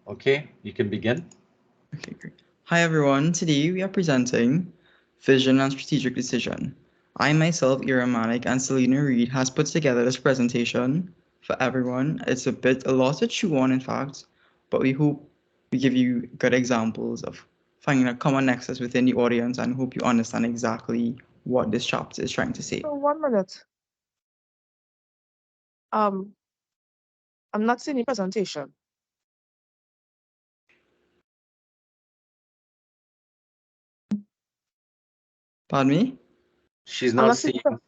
Okay, you can begin. Okay, great. Hi, everyone. Today we are presenting Vision and Strategic Decision. I myself, Ira Manik, and Selena Reed has put together this presentation for everyone. It's a lot to chew on, in fact, but we hope we give you good examples of finding a common nexus within the audience and hope you understand exactly what this chapter is trying to say. So 1 minute. I'm not seeing the presentation. Pardon me? She's I'm not not seeing seeing. it.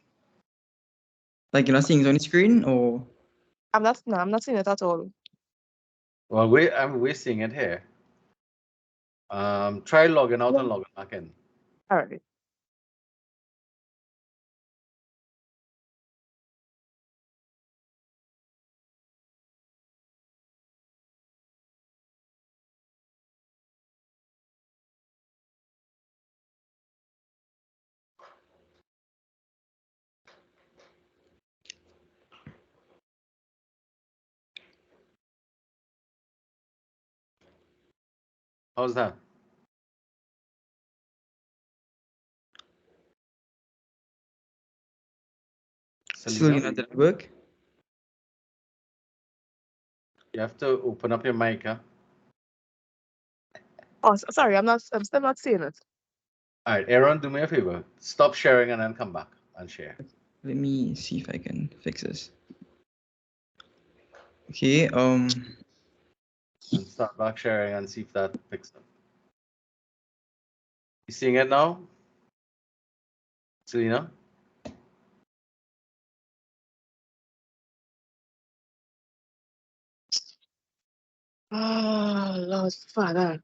Like you're not seeing it on the screen, or I'm not seeing it at all. Well, we're seeing it here. Try logging out and logging back in. All right. How's that? Selena, did it work? You have to open up your mic, huh? Oh, sorry. I'm still not seeing it. All right, Aaron, do me a favor. Stop sharing and then come back and share. Let me see if I can fix this. Okay, And start back sharing and see if that picks up. You seeing it now? Selena? Oh, Lord Father.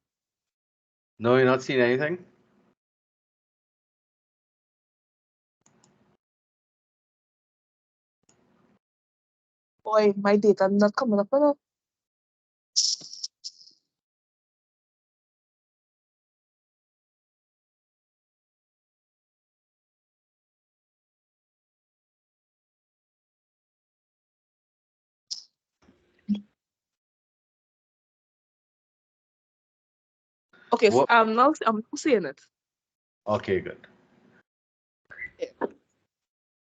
No, you're not seeing anything? Boy, my data not coming up enough. Okay, so What? I'm now seeing it. Okay, good. All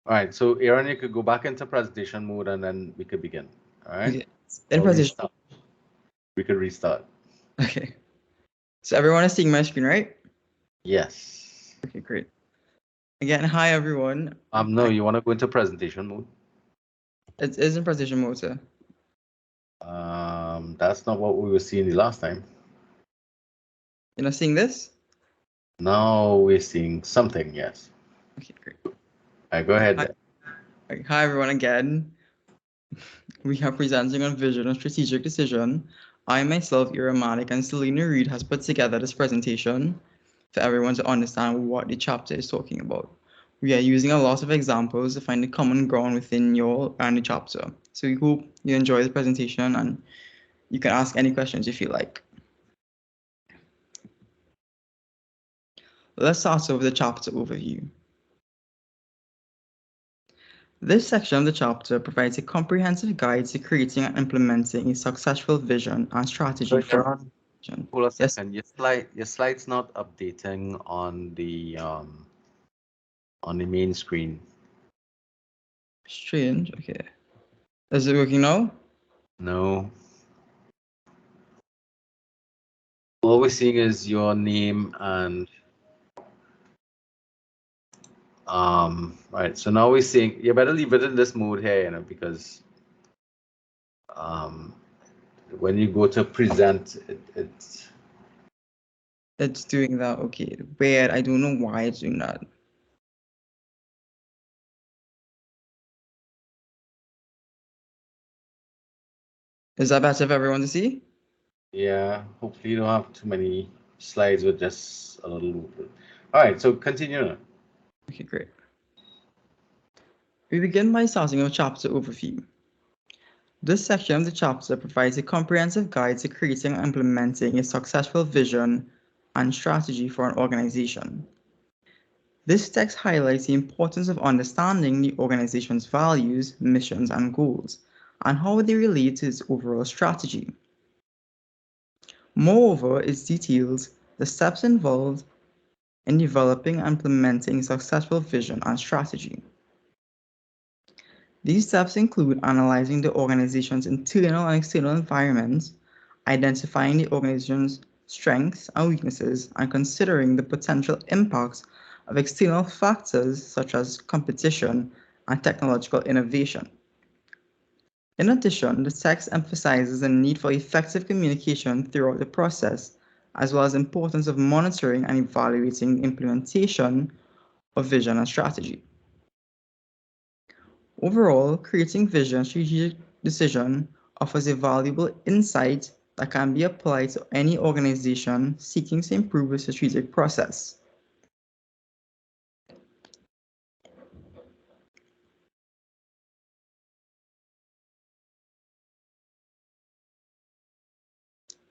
right, so Aaron, you could go back into presentation mode and then we could begin. All right? okay. In Or presentation. restart. We could restart. Okay. So everyone is seeing my screen, right? Yes. Okay, great. Again, hi everyone. No, you want to go into presentation mode? It is in presentation mode, sir. That's not what we were seeing the last time. You're not seeing this? Now we're seeing something, yes. Okay, great. All right, go ahead. Hi everyone again. We are presenting on vision and strategic decision. I myself, Ira Manik, and Selena Reed has put together this presentation for everyone to understand what the chapter is talking about. We are using a lot of examples to find the common ground within your and the chapter. So we hope you enjoy the presentation and you can ask any questions if you like. Let's start off with the chapter overview. This section of the chapter provides a comprehensive guide to creating and implementing a successful vision and strategy for Aaron, vision. hold a Yes, second. Your slide's not updating on the main screen. strange. Okay. Is it working now? No. All we're seeing is your name and right. So now we're seeing you better leave it in this mode here, because when you go to present, It's doing that. Okay. Weird. I don't know why it's doing that. Is that better for everyone to see? yeah. Hopefully you don't have too many slides with just a little. All right. So continue. Okay, great. We begin by starting with chapter overview. This section of the chapter provides a comprehensive guide to creating and implementing a successful vision and strategy for an organization. This text highlights the importance of understanding the organization's values, missions, and goals, and how they relate to its overall strategy. Moreover, it details the steps involved in developing and implementing successful vision and strategy. These steps include analyzing the organization's internal and external environments, identifying the organization's strengths and weaknesses, and considering the potential impacts of external factors such as competition and technological innovation. In addition, the text emphasizes the need for effective communication throughout the process, as well as the importance of monitoring and evaluating the implementation of vision and strategy. Overall, creating vision and strategic decision offers a valuable insight that can be applied to any organization seeking to improve the strategic process.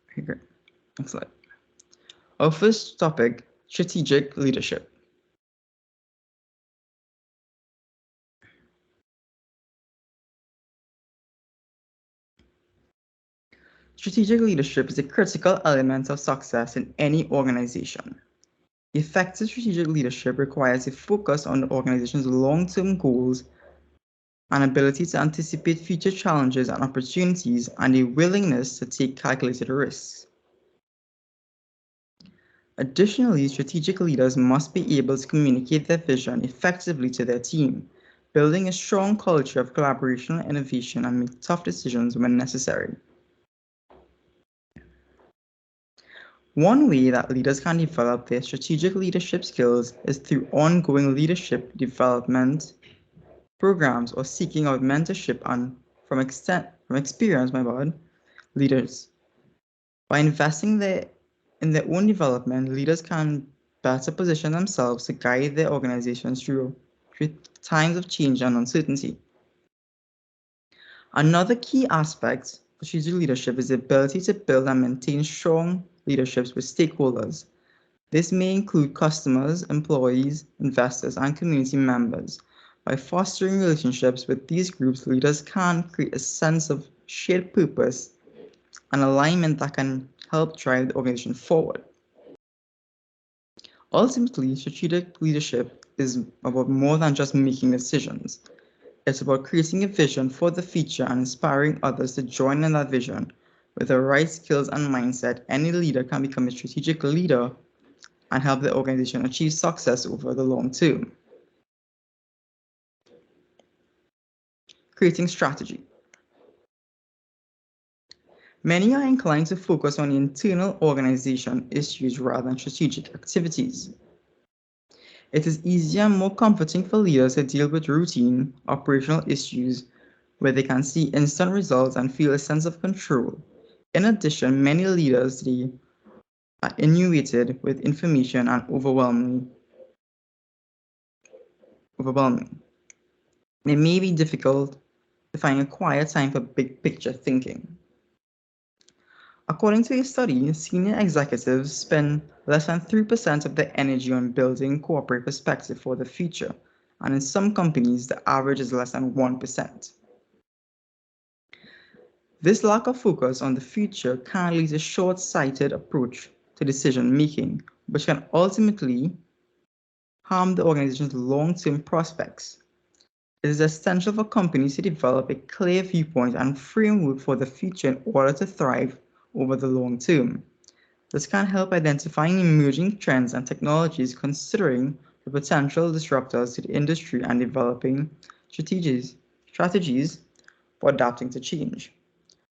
Okay, great. Next slide. Our first topic, strategic leadership. Strategic leadership is a critical element of success in any organization. Effective strategic leadership requires a focus on the organization's long-term goals, an ability to anticipate future challenges and opportunities, and a willingness to take calculated risks. Additionally, strategic leaders must be able to communicate their vision effectively to their team, building a strong culture of collaboration and innovation, and make tough decisions when necessary. One way that leaders can develop their strategic leadership skills is through ongoing leadership development programs or seeking out mentorship and from experienced leaders. By investing in their own development, leaders can better position themselves to guide their organizations through times of change and uncertainty. Another key aspect of strategic leadership is the ability to build and maintain strong leaderships with stakeholders. This may include customers, employees, investors, and community members. By fostering relationships with these groups, leaders can create a sense of shared purpose and alignment that can help drive the organization forward. Ultimately, strategic leadership is about more than just making decisions. It's about creating a vision for the future and inspiring others to join in that vision. With the right skills and mindset, any leader can become a strategic leader and help the organization achieve success over the long term. Creating strategy. Many are inclined to focus on the internal organization issues rather than strategic activities. It is easier and more comforting for leaders to deal with routine, operational issues where they can see instant results and feel a sense of control. In addition, many leaders today are inundated with information and overwhelming. It may be difficult to find a quiet time for big picture thinking. According to a study, senior executives spend less than 3% of their energy on building corporate perspective for the future, and in some companies, the average is less than 1%. This lack of focus on the future can lead to a short-sighted approach to decision making, which can ultimately harm the organization's long-term prospects. It is essential for companies to develop a clear viewpoint and framework for the future in order to thrive over the long term. This can help identifying emerging trends and technologies, considering the potential disruptors to the industry, and developing strategies for adapting to change.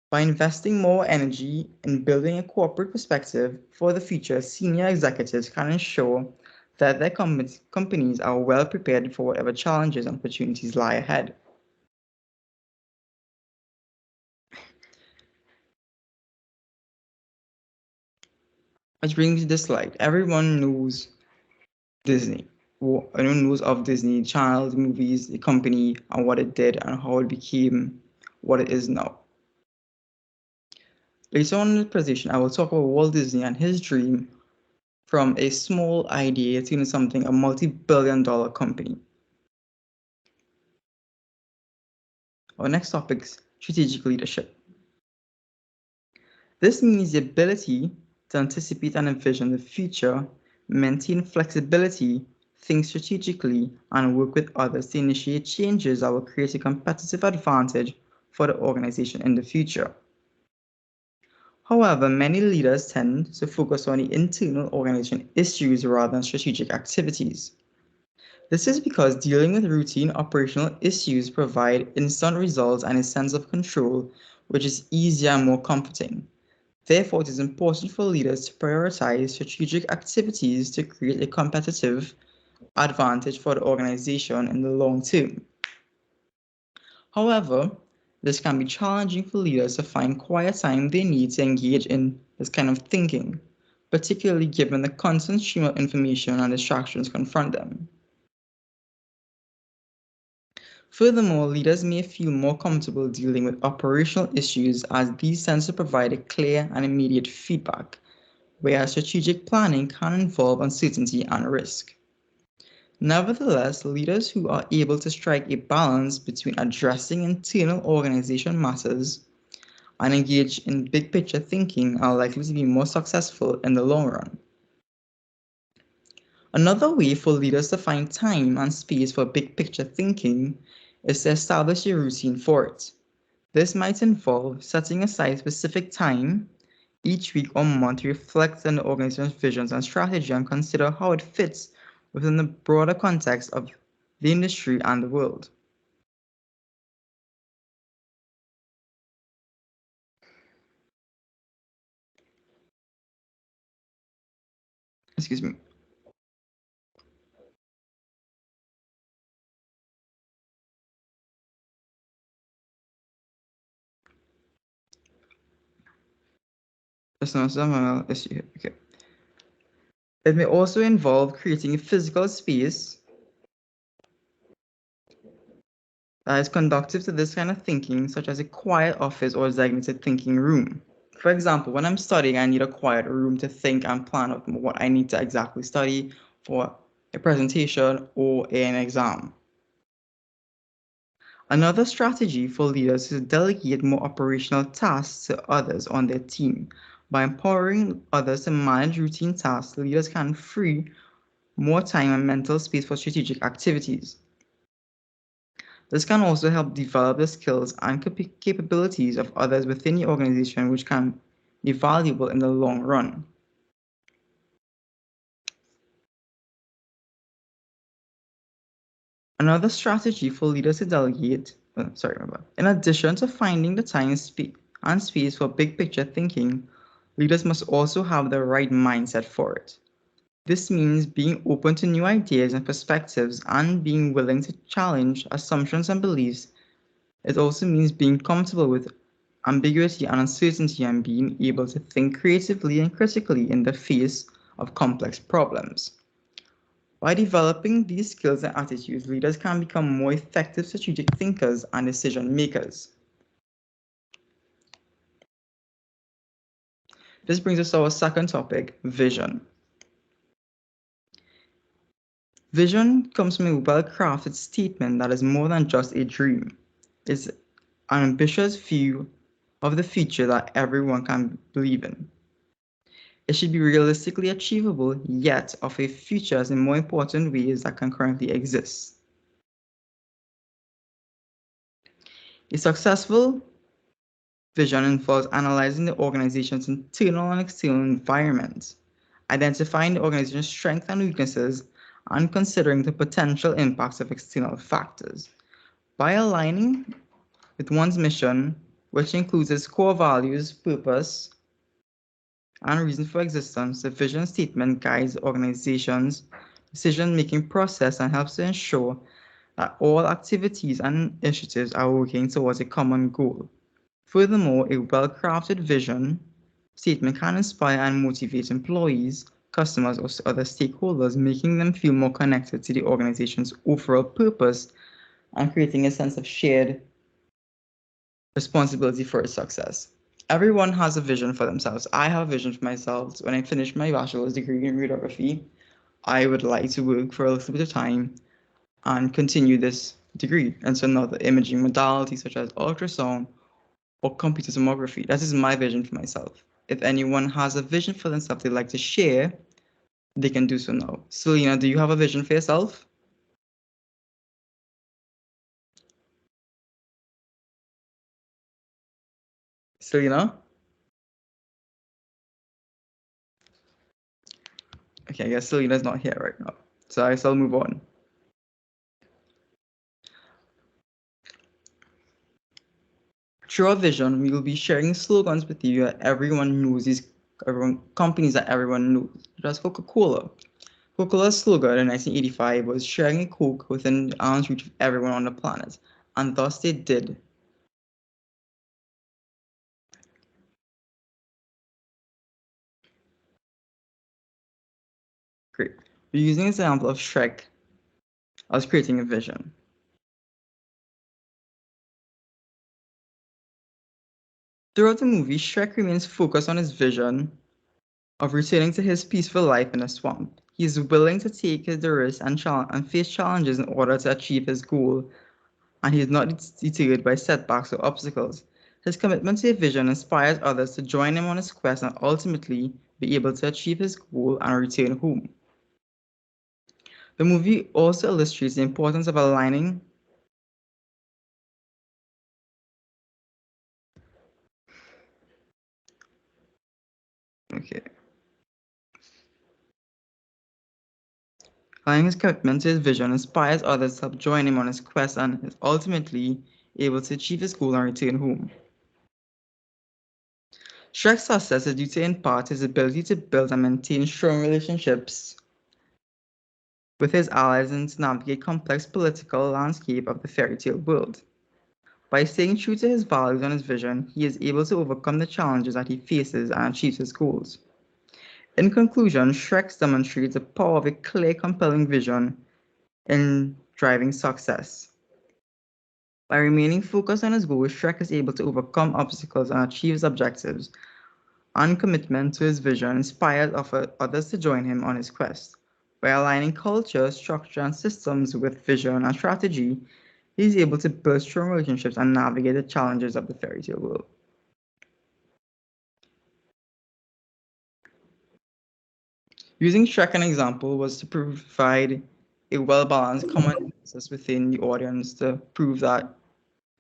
By investing more energy in building a corporate perspective for the future, senior executives can ensure that their companies are well prepared for whatever challenges and opportunities lie ahead. Which brings me to this slide. Everyone knows Disney. Everyone knows of Disney Channel, the movies, the company, and what it did and how it became what it is now. Later on in the presentation, I will talk about Walt Disney and his dream from a small idea to something, a multi-billion-dollar company. Our next topic is strategic leadership. This means the ability to anticipate and envision the future, maintain flexibility, think strategically, and work with others to initiate changes that will create a competitive advantage for the organization in the future. However, many leaders tend to focus on the internal organization issues rather than strategic activities. This is because dealing with routine operational issues provide instant results and a sense of control, which is easier and more comforting. Therefore, it is important for leaders to prioritize strategic activities to create a competitive advantage for the organization in the long term. However, this can be challenging for leaders to find quiet time they need to engage in this kind of thinking, particularly given the constant stream of information and distractions confront them. Furthermore, leaders may feel more comfortable dealing with operational issues as these tend to provide a clear and immediate feedback, whereas strategic planning can involve uncertainty and risk. Nevertheless, leaders who are able to strike a balance between addressing internal organization matters and engage in big picture thinking are likely to be more successful in the long run. Another way for leaders to find time and space for big picture thinking is to establish a routine for it. This might involve setting aside specific time each week or month to reflect on the organization's visions and strategy and consider how it fits within the broader context of the industry and the world. Excuse me. That's not some issue here. Okay. It may also involve creating a physical space that is conducive to this kind of thinking, such as a quiet office or designated thinking room. For example, when I'm studying, I need a quiet room to think and plan out what I need to exactly study for a presentation or an exam. Another strategy for leaders is to delegate more operational tasks to others on their team. By empowering others to manage routine tasks, leaders can free more time and mental space for strategic activities. This can also help develop the skills and capabilities of others within the organization, which can be valuable in the long run. Another strategy for leaders to delegate, in addition to finding the time and space for big picture thinking, leaders must also have the right mindset for it. This means being open to new ideas and perspectives and being willing to challenge assumptions and beliefs. It also means being comfortable with ambiguity and uncertainty and being able to think creatively and critically in the face of complex problems. By developing these skills and attitudes, leaders can become more effective strategic thinkers and decision makers. This brings us to our second topic, vision. Vision comes from a well-crafted statement that is more than just a dream. It's an ambitious view of the future that everyone can believe in. It should be realistically achievable, yet of a future in more important ways that can currently exist. A successful vision involves analyzing the organization's internal and external environment, identifying the organization's strengths and weaknesses, and considering the potential impacts of external factors. By aligning with one's mission, which includes its core values, purpose, and reason for existence, the vision statement guides the organization's decision-making process and helps to ensure that all activities and initiatives are working towards a common goal. Furthermore, a well-crafted vision statement can inspire and motivate employees, customers, or other stakeholders, making them feel more connected to the organization's overall purpose and creating a sense of shared responsibility for its success. Everyone has a vision for themselves. I have a vision for myself. When I finish my bachelor's degree in radiography, I would like to work for a little bit of time and continue this degree into another imaging modality such as ultrasound or computer tomography. That is my vision for myself. if anyone has a vision for themselves they'd like to share, they can do so now. Selena, do you have a vision for yourself? Selena? Okay, I guess Selena's not here right now, so I shall move on. Through our vision, we will be sharing slogans with you that everyone knows, companies that everyone knows, such as Coca-Cola. Coca-Cola's slogan in 1985 was sharing a Coke within arm's reach of everyone on the planet, and thus they did. Great. We're using an example of Shrek as creating a vision. Throughout the movie, Shrek remains focused on his vision of returning to his peaceful life in a swamp. He is willing to take the risk and face challenges in order to achieve his goal, and he is not deterred by setbacks or obstacles. His commitment to his vision inspires others to join him on his quest and ultimately be able to achieve his goal and return home. The movie also illustrates the importance of aligning his commitment to his vision inspires others to help join him on his quest and is ultimately able to achieve his goal and return home. Shrek's success is due to in part his ability to build and maintain strong relationships with his allies and to navigate complex political landscape of the fairy tale world. By staying true to his values and his vision, he is able to overcome the challenges that he faces and achieve his goals. In conclusion, Shrek demonstrates the power of a clear, compelling vision in driving success. By remaining focused on his goals, Shrek is able to overcome obstacles and achieve his objectives, and commitment to his vision inspires others to join him on his quest. By aligning culture, structure, and systems with vision and strategy, he is able to build strong relationships and navigate the challenges of the fairy tale world. Using Shrek as an example was to provide a well-balanced common consensus within the audience to prove that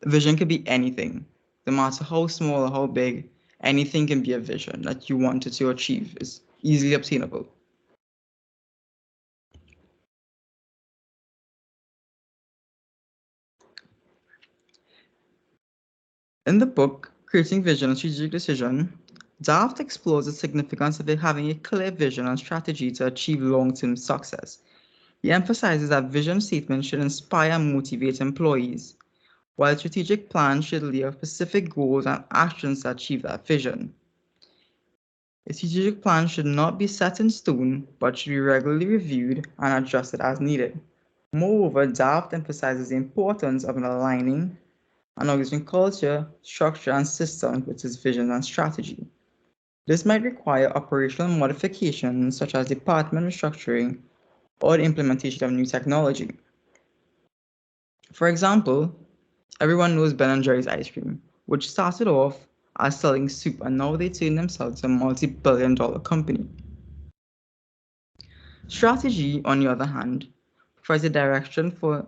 vision could be anything. No matter how small or how big, anything can be a vision that you wanted to achieve is easily obtainable. In the book, Creating Vision and Strategic Decision, Daft explores the significance of having a clear vision and strategy to achieve long-term success. He emphasizes that vision statements should inspire and motivate employees, while strategic plans should lay out specific goals and actions to achieve that vision. A strategic plan should not be set in stone, but should be regularly reviewed and adjusted as needed. Moreover, Daft emphasizes the importance of aligning an organization culture, structure, and systems with its vision and strategy. This might require operational modifications such as department restructuring or the implementation of new technology. For example, everyone knows Ben & Jerry's ice cream, which started off as selling soup and now they turn themselves a multi-billion-dollar company. Strategy, on the other hand, provides a direction for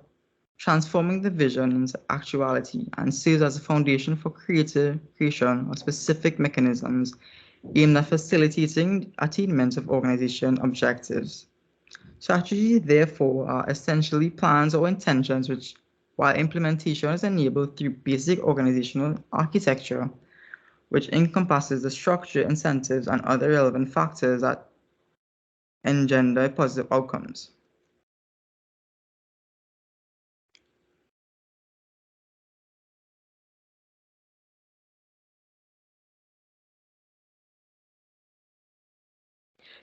transforming the vision into actuality and serves as a foundation for creation of specific mechanisms aimed at facilitating attainment of organization objectives. Strategies, therefore, are essentially plans or intentions which, while implementation is enabled through basic organizational architecture, which encompasses the structure, incentives, and other relevant factors that engender positive outcomes.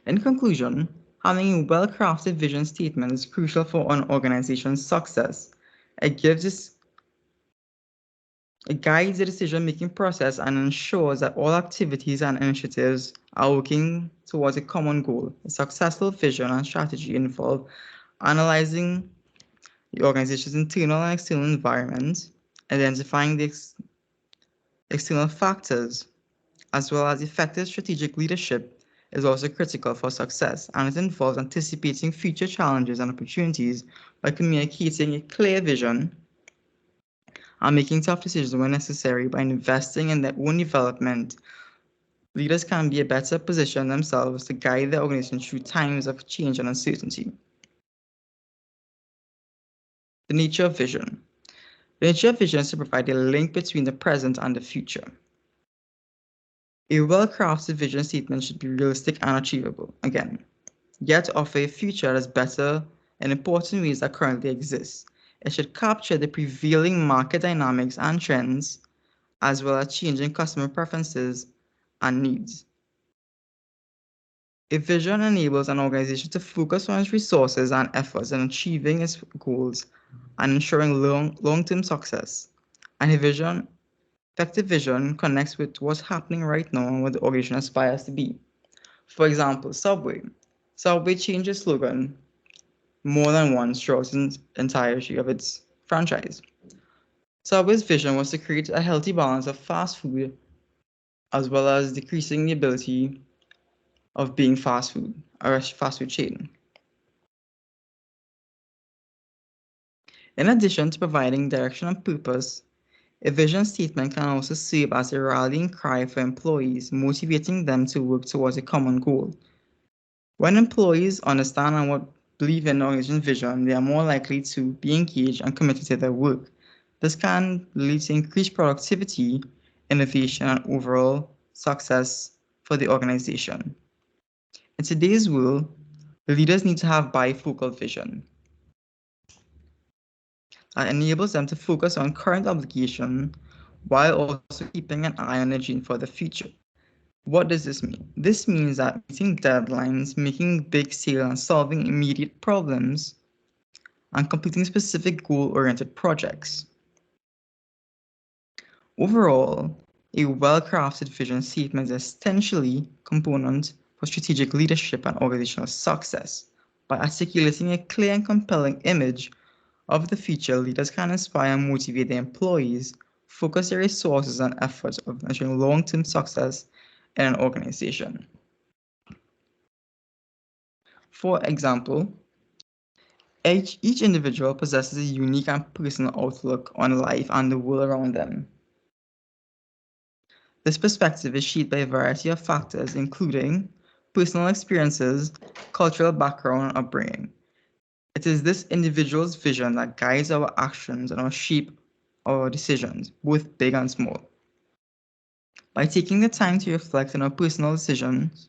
In conclusion, having a well-crafted vision statement is crucial for an organization's success. It guides the decision-making process and ensures that all activities and initiatives are working towards a common goal. A successful vision and strategy involve analyzing the organization's internal and external environment, identifying the external factors as well as effective strategic leadership, is also critical for success, and it involves anticipating future challenges and opportunities by communicating a clear vision and making tough decisions when necessary. By investing in their own development, leaders can be a better position themselves to guide the organization through times of change and uncertainty. The nature of vision. The nature of vision is to provide a link between the present and the future. A well-crafted vision statement should be realistic and achievable, again, yet offer a future that is better in important ways that currently exist. It should capture the prevailing market dynamics and trends, as well as changing customer preferences and needs. A vision enables an organization to focus on its resources and efforts in achieving its goals and ensuring long-term success. And effective vision connects with what's happening right now and what the organization aspires to be. For example, Subway. Subway changed its slogan more than once throughout the entirety of its franchise. Subway's vision was to create a healthy balance of fast food as well as decreasing the ability of being fast food or a fast food chain. In addition to providing direction and purpose, a vision statement can also serve as a rallying cry for employees, motivating them to work towards a common goal. When employees understand and believe in the organization's vision, they are more likely to be engaged and committed to their work. This can lead to increased productivity, innovation, and overall success for the organization. In today's world, leaders need to have bifocal vision that enables them to focus on current obligation while also keeping an eye on the dream for the future. What does this mean? This means that meeting deadlines, making big sales, and solving immediate problems, and completing specific goal-oriented projects. Overall, a well-crafted vision statement is essentially a component for strategic leadership and organizational success. By articulating a clear and compelling image of the future, leaders can inspire and motivate their employees, focus their resources and efforts on ensuring long-term success in an organization. For example, each individual possesses a unique and personal outlook on life and the world around them. This perspective is shaped by a variety of factors, including personal experiences, cultural background, and upbringing. It is this individual's vision that guides our actions and shape our decisions, both big and small. By taking the time to reflect on our personal decisions,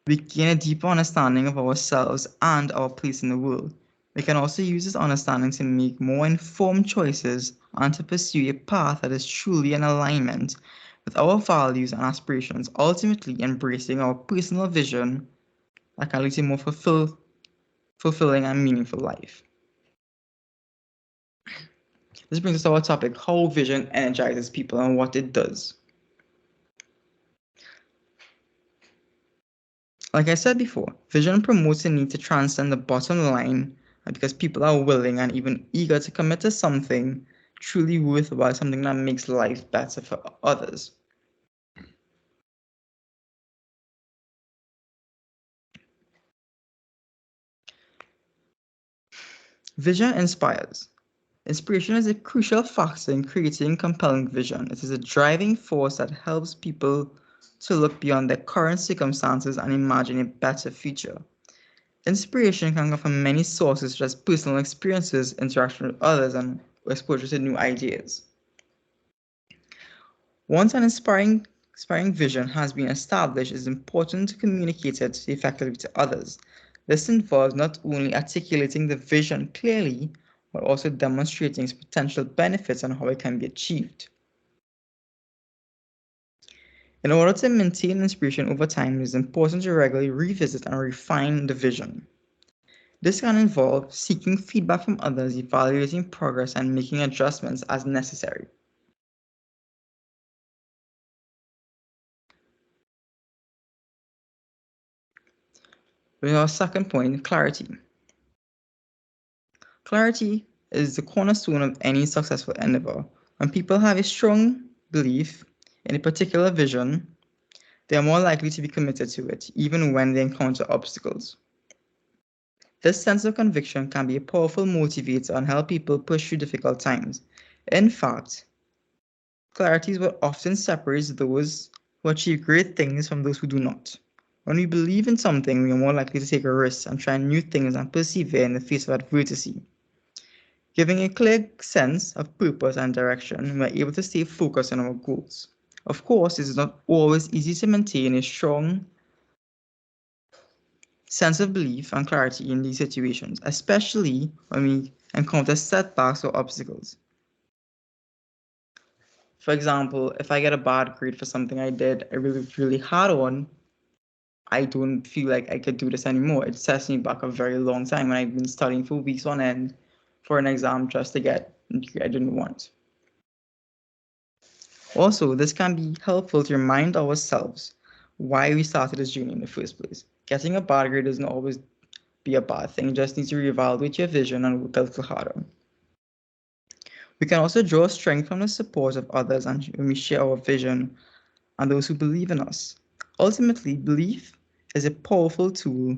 we gain a deeper understanding of ourselves and our place in the world. We can also use this understanding to make more informed choices and to pursue a path that is truly in alignment with our values and aspirations, ultimately embracing our personal vision that can lead to a more fulfilling and meaningful life. This brings us to our topic, how vision energizes people and what it does. Like I said before, vision promotes the need to transcend the bottom line because people are willing and even eager to commit to something truly worthwhile, something that makes life better for others. Vision inspires. Inspiration is a crucial factor in creating compelling vision. It is a driving force that helps people to look beyond their current circumstances and imagine a better future. Inspiration can come from many sources, such as personal experiences, interaction with others, and exposure to new ideas. Once an inspiring vision has been established, it is important to communicate it effectively to others. This involves not only articulating the vision clearly, but also demonstrating its potential benefits and how it can be achieved. In order to maintain inspiration over time, it is important to regularly revisit and refine the vision. This can involve seeking feedback from others, evaluating progress, and making adjustments as necessary. With our second point, clarity. Clarity is the cornerstone of any successful endeavor. When people have a strong belief in a particular vision, they are more likely to be committed to it, even when they encounter obstacles. This sense of conviction can be a powerful motivator and help people push through difficult times. In fact, clarity is what often separates those who achieve great things from those who do not. When we believe in something, we are more likely to take a risk and try new things and persevere in the face of adversity. Giving a clear sense of purpose and direction, we are able to stay focused on our goals. Of course, it is not always easy to maintain a strong sense of belief and clarity in these situations, especially when we encounter setbacks or obstacles. For example, if I get a bad grade for something I did I really hard on, I don't feel like I could do this anymore. It sets me back a very long time when I've been studying for weeks on end for an exam just to get a degree I didn't want. Also, this can be helpful to remind ourselves why we started this journey in the first place. Getting a bad grade doesn't always be a bad thing. You just need to reevaluate your vision and work a little harder. We can also draw strength from the support of others and when we share our vision and those who believe in us. Ultimately, belief is a powerful tool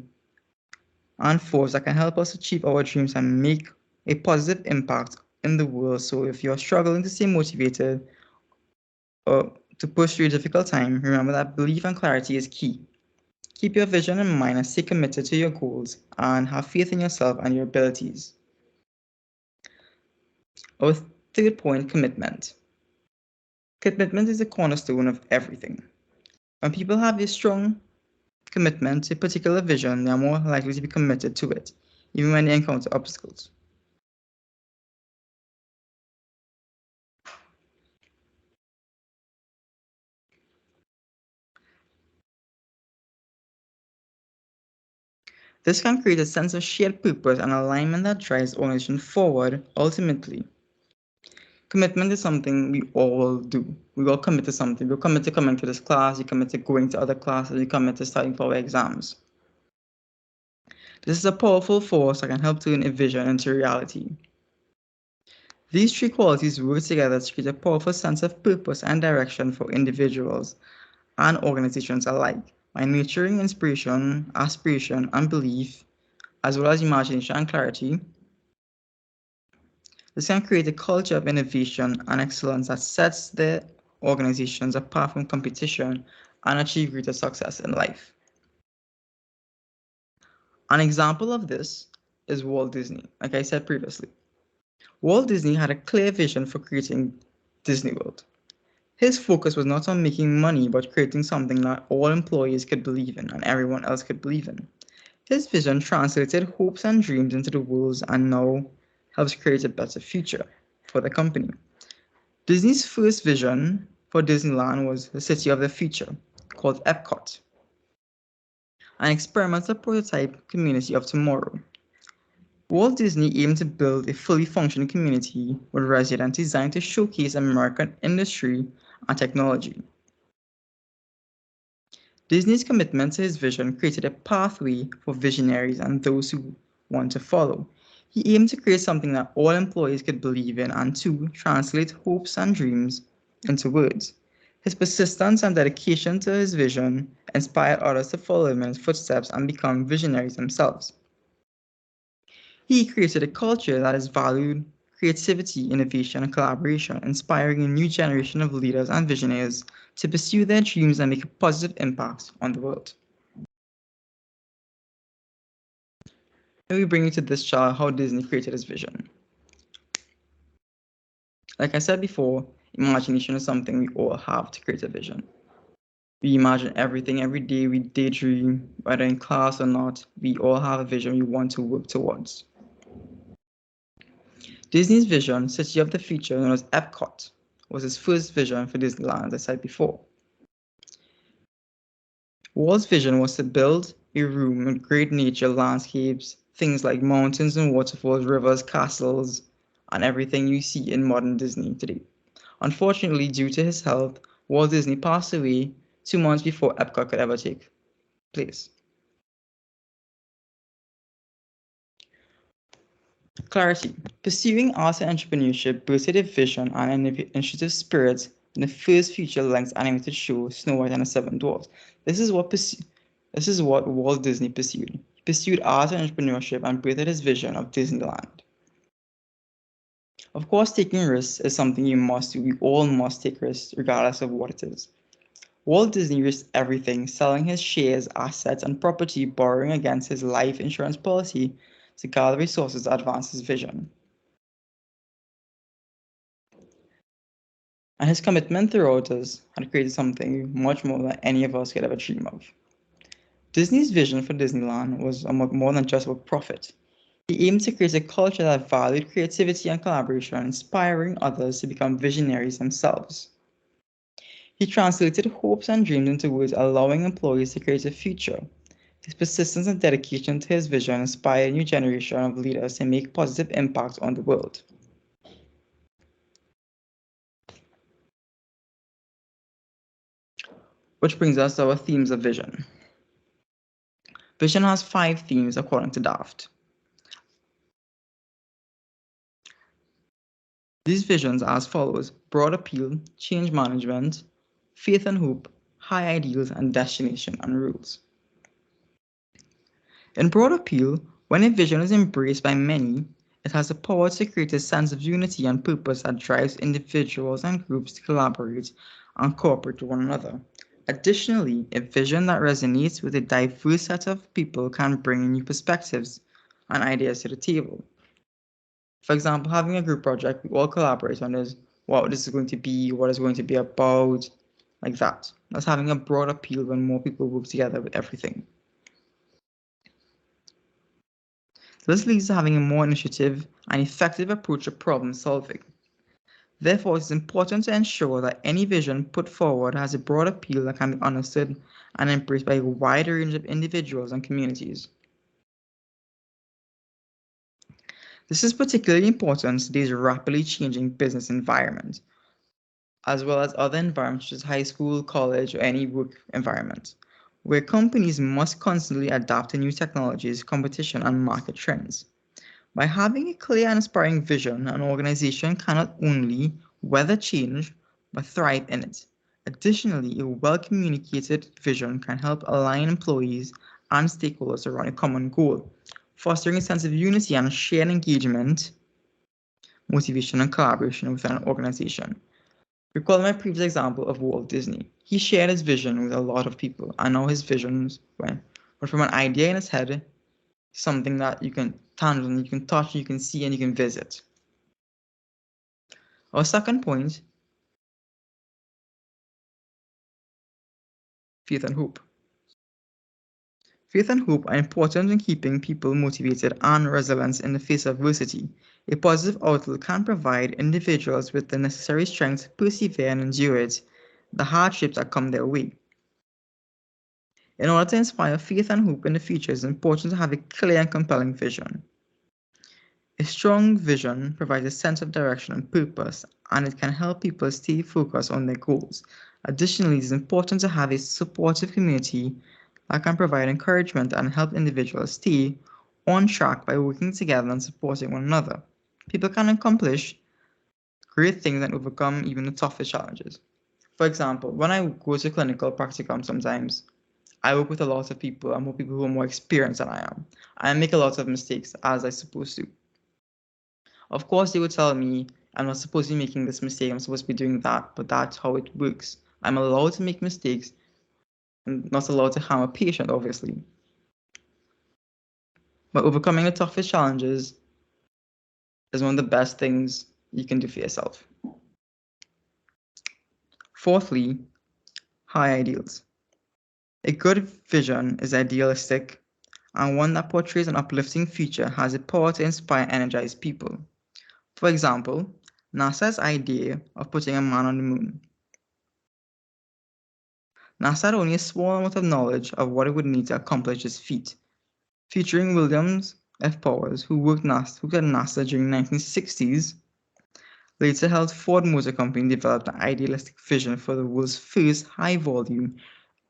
and force that can help us achieve our dreams and make a positive impact in the world. So if you're struggling to stay motivated or to push through a difficult time, remember that belief and clarity is key. Keep your vision in mind and stay committed to your goals and have faith in yourself and your abilities. Our third point, commitment. Commitment is the cornerstone of everything. When people have a strong commitment to a particular vision, they are more likely to be committed to it, even when they encounter obstacles. This can create a sense of shared purpose and alignment that drives the organization forward ultimately. Commitment is something we all do. We all commit to something. We commit to coming to this class, you commit to going to other classes, you commit to studying for our exams. This is a powerful force that can help turn a vision into reality. These three qualities work together to create a powerful sense of purpose and direction for individuals and organizations alike by nurturing inspiration, aspiration, and belief, as well as imagination and clarity. This can create a culture of innovation and excellence that sets the organizations apart from competition and achieve greater success in life. An example of this is Walt Disney, like I said previously. Walt Disney had a clear vision for creating Disney World. His focus was not on making money, but creating something that all employees could believe in and everyone else could believe in. His vision translated hopes and dreams into the world and now helps create a better future for the company. Disney's first vision for Disneyland was the city of the future, called Epcot, an experimental prototype community of tomorrow. Walt Disney aimed to build a fully functioning community with residents designed to showcase American industry and technology. Disney's commitment to his vision created a pathway for visionaries and those who want to follow. He aimed to create something that all employees could believe in and to translate hopes and dreams into words. His persistence and dedication to his vision inspired others to follow him in his footsteps and become visionaries themselves. He created a culture that is valued creativity, innovation, and collaboration, inspiring a new generation of leaders and visionaries to pursue their dreams and make a positive impact on the world. Let me bring you to this chart how Disney created his vision. Like I said before, imagination is something we all have to create a vision. We imagine everything every day, we daydream, whether in class or not, we all have a vision we want to work towards. Disney's vision, City of the Future, known as Epcot, was his first vision for Disneyland, as I said before. Walt's vision was to build a room with great nature landscapes, things like mountains and waterfalls, rivers, castles, and everything you see in modern Disney today. Unfortunately, due to his health, Walt Disney passed away 2 months before Epcot could ever take place. Clarity. Pursuing arts and entrepreneurship boosted a vision and an initiative spirit in the first feature-length animated show Snow White and the Seven Dwarfs. This is what Walt Disney pursued. He pursued art and entrepreneurship and birthed his vision of Disneyland. Of course, taking risks is something you must do. We all must take risks, regardless of what it is. Walt Disney risked everything, selling his shares, assets, and property, borrowing against his life insurance policy to gather resources to advance his vision. And his commitment throughout us had created something much more than any of us could ever dream of. Disney's vision for Disneyland was more than just about profit. He aimed to create a culture that valued creativity and collaboration, inspiring others to become visionaries themselves. He translated hopes and dreams into words, allowing employees to create a future. His persistence and dedication to his vision inspired a new generation of leaders to make positive impacts on the world. Which brings us to our themes of vision. Vision has 5 themes according to Daft. These visions are as follows: broad appeal, change management, faith and hope, high ideals, and destination and rules. In broad appeal, when a vision is embraced by many, it has the power to create a sense of unity and purpose that drives individuals and groups to collaborate and cooperate with one another. Additionally, a vision that resonates with a diverse set of people can bring new perspectives and ideas to the table. For example, having a group project, we all collaborate on this, what this is going to be, what it's going to be about, like that. That's having a broad appeal when more people work together with everything. This leads to having a more initiative and effective approach to problem solving. Therefore, it is important to ensure that any vision put forward has a broad appeal that can be understood and embraced by a wide range of individuals and communities. This is particularly important in today's rapidly changing business environment, as well as other environments such as high school, college, or any work environment, where companies must constantly adapt to new technologies, competition, and market trends. By having a clear and inspiring vision, an organization can not only weather change, but thrive in it. Additionally, a well-communicated vision can help align employees and stakeholders around a common goal, fostering a sense of unity and shared engagement, motivation, and collaboration within an organization. Recall my previous example of Walt Disney. He shared his vision with a lot of people, and now his visions went from an idea in his head, something that you can tangible, you can touch, you can see, and you can visit. Our second point, faith and hope. Faith and hope are important in keeping people motivated and resilient in the face of adversity. A positive outlook can provide individuals with the necessary strength to persevere and endure the hardships that come their way. In order to inspire faith and hope in the future, it is important to have a clear and compelling vision. A strong vision provides a sense of direction and purpose, and it can help people stay focused on their goals. Additionally, it is important to have a supportive community that can provide encouragement and help individuals stay on track by working together and supporting one another. People can accomplish great things and overcome even the toughest challenges. For example, when I go to clinical practicum sometimes, I work with a lot of people and more people who are more experienced than I am. I make a lot of mistakes as I'm supposed to. Of course, they would tell me, I'm not supposed to be making this mistake, I'm supposed to be doing that, but that's how it works. I'm allowed to make mistakes. I'm not allowed to harm a patient, obviously. But overcoming the toughest challenges is one of the best things you can do for yourself. Fourthly, high ideals. A good vision is idealistic, and one that portrays an uplifting future has the power to inspire and energize people. For example, NASA's idea of putting a man on the moon. NASA had only a small amount of knowledge of what it would need to accomplish this feat. Featuring Williams F. Powers, who worked at NASA during the 1960s, later helped Ford Motor Company develop an idealistic vision for the world's first high-volume,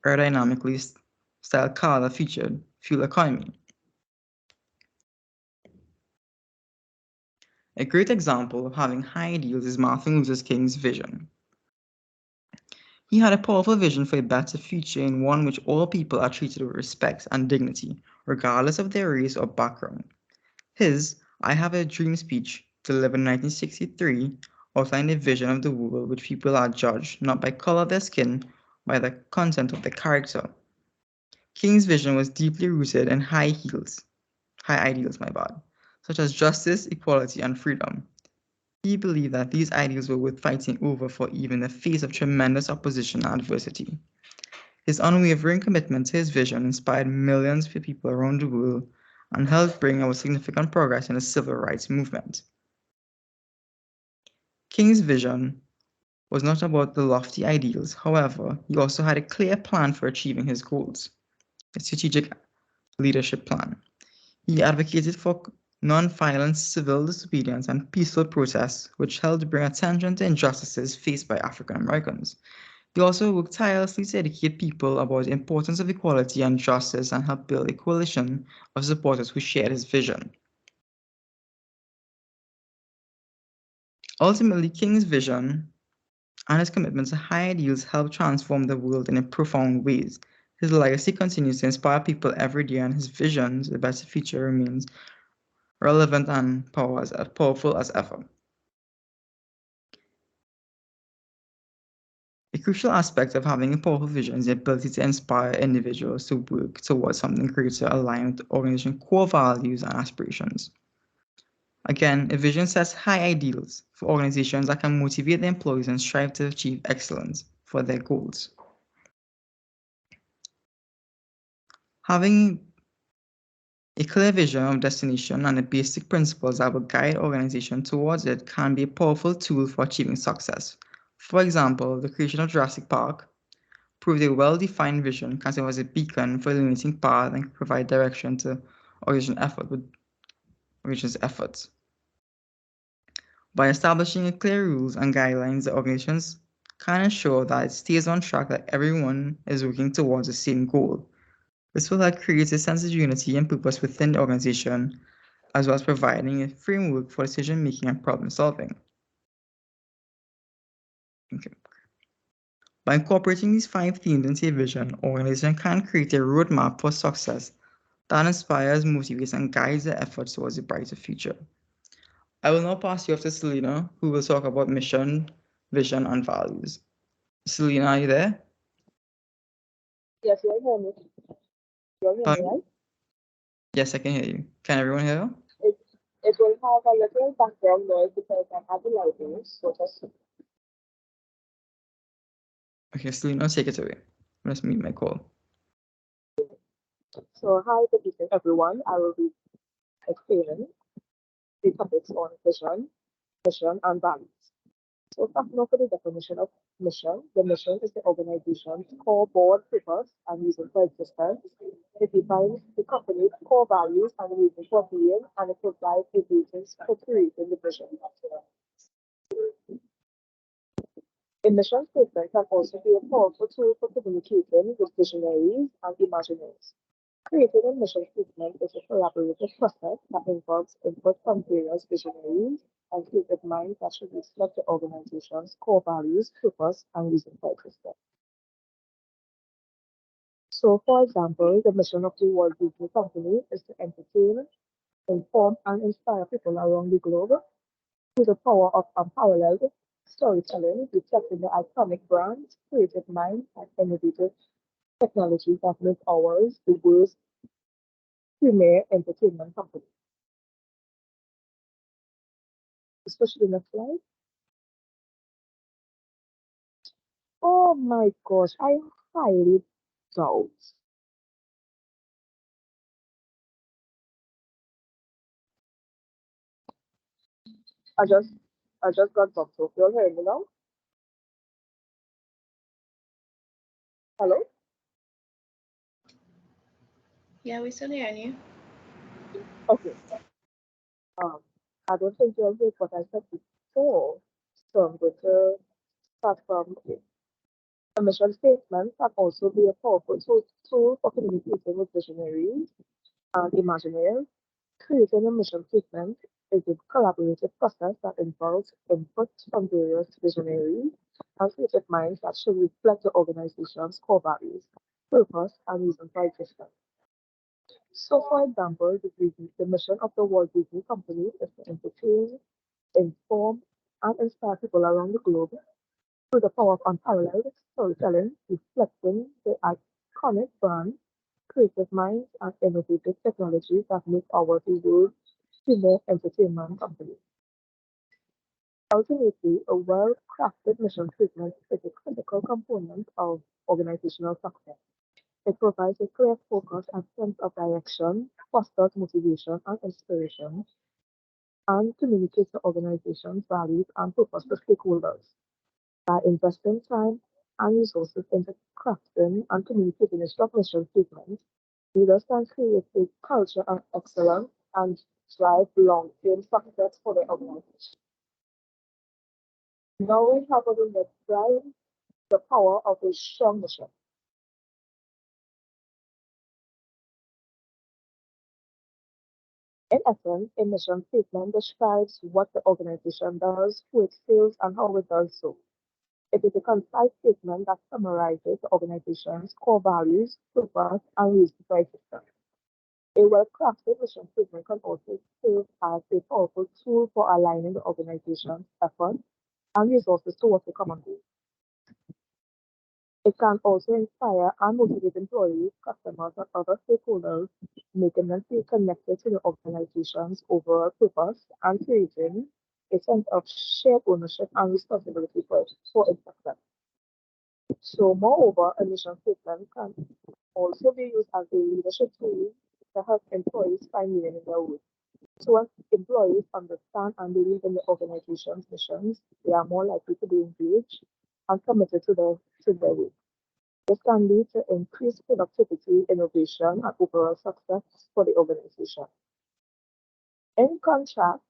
aerodynamically styled car that featured fuel economy. A great example of having high ideals is Martin Luther King's vision. He had a powerful vision for a better future in one which all people are treated with respect and dignity, regardless of their race or background. His I Have a Dream speech, delivered in 1963, outlined a vision of the world which people are judged not by color of their skin, but by the content of their character. King's vision was deeply rooted in high ideals, such as justice, equality, and freedom. He believed that these ideals were worth fighting over for even in the face of tremendous opposition and adversity. His unwavering commitment to his vision inspired millions of people around the world and helped bring about significant progress in the civil rights movement. King's vision was not about the lofty ideals, however, he also had a clear plan for achieving his goals, a strategic leadership plan. He advocated for non-violent civil disobedience and peaceful protests, which helped bring attention to injustices faced by African Americans. He also worked tirelessly to educate people about the importance of equality and justice and helped build a coalition of supporters who shared his vision. Ultimately, King's vision and his commitment to high ideals helped transform the world in profound ways. His legacy continues to inspire people every day, and his visions, the better future, remains relevant and powerful as ever. A crucial aspect of having a powerful vision is the ability to inspire individuals to work towards something greater aligned with the organization's core values and aspirations. Again, a vision sets high ideals for organizations that can motivate their employees and strive to achieve excellence for their goals. Having a clear vision of destination and the basic principles that will guide organization towards it can be a powerful tool for achieving success. For example, the creation of Jurassic Park proved a well-defined vision can serve as a beacon for illuminating path and provide direction to organization's efforts. By establishing clear rules and guidelines, the organizations can ensure that it stays on track, that everyone is working towards the same goal. This will help create a sense of unity and purpose within the organization, as well as providing a framework for decision-making and problem-solving. Okay. By incorporating these 5 themes into a vision, organization can create a roadmap for success that inspires, motivates, and guides their efforts towards a brighter future. I will now pass you off to Selena, who will talk about mission, vision, and values. Selena, are you there? Yes, you hear me. You hear me, right? Yes, I can hear you. Can everyone hear? It will have a little background noise because I have the lighting, so just Okay, Selena, take it away. Let's meet my call. so hi, good evening, everyone. I will be explaining the topics on vision, mission, and values. So starting off with the definition of mission, the mission is the organization's core board purpose and reason for existence. It defines the company's core values and reason for being, and it provides the basis for creating the vision. A mission statement can also be a powerful tool for communicating with visionaries and imagineers. Creating a mission statement is a collaborative process that involves input from various visionaries and creative minds that should reflect the organization's core values, purpose, and reason for existence. So, for example, the mission of the Walt Disney Company is to entertain, inform, and inspire people around the globe through the power of unparalleled storytelling, reflecting the iconic brands, creative minds, and innovative technologies that make ours the world's premier entertainment company. Especially next slide. Oh my gosh, I highly doubt. I just I just got bumped off. You're hearing me now? Hello? Yeah, we still hearing you. Okay. Um, I don't think you'll hear what I said before. So I'm going to start from okay. A mission statement can also be a powerful tool for communicating with visionaries and imagineers. Creating a mission statement is a collaborative process that involves input from various visionaries and creative minds that should reflect the organization's core values, purpose, and reason for existence. So, for example, the mission of the Walt Disney Company is to entertain, inform, and inspire people around the globe through the power of unparalleled storytelling, reflecting the iconic brand, creative minds, and innovative technologies that make our the world's premier entertainment company. Ultimately, a well-crafted mission statement is a critical component of organizational success. It provides a clear focus and sense of direction, fosters motivation and inspiration, and communicates the organization's values and purpose to stakeholders. By investing time and resources into crafting and communicating a strong mission statement, leaders can create a culture of excellence and drive long-term success for the organization. Now we have on the next slide the power of a strong mission. In essence, a mission statement describes what the organization does, who it serves, and how it does so. It is a concise statement that summarizes the organization's core values, purpose, and reason for existence. A well-crafted mission statement can also serve as a powerful tool for aligning the organization's efforts and resources towards a common goal. It can also inspire and motivate employees, customers, and other stakeholders, making them feel connected to the organization's overall purpose and creating a sense of shared ownership and responsibility for its success. So, moreover, a mission statement can also be used as a leadership tool to help employees find meaning in their work. So, when employees understand and believe in the organization's missions, they are more likely to be engaged and committed to their work. This can lead to increased productivity, innovation, and overall success for the organization. In contrast,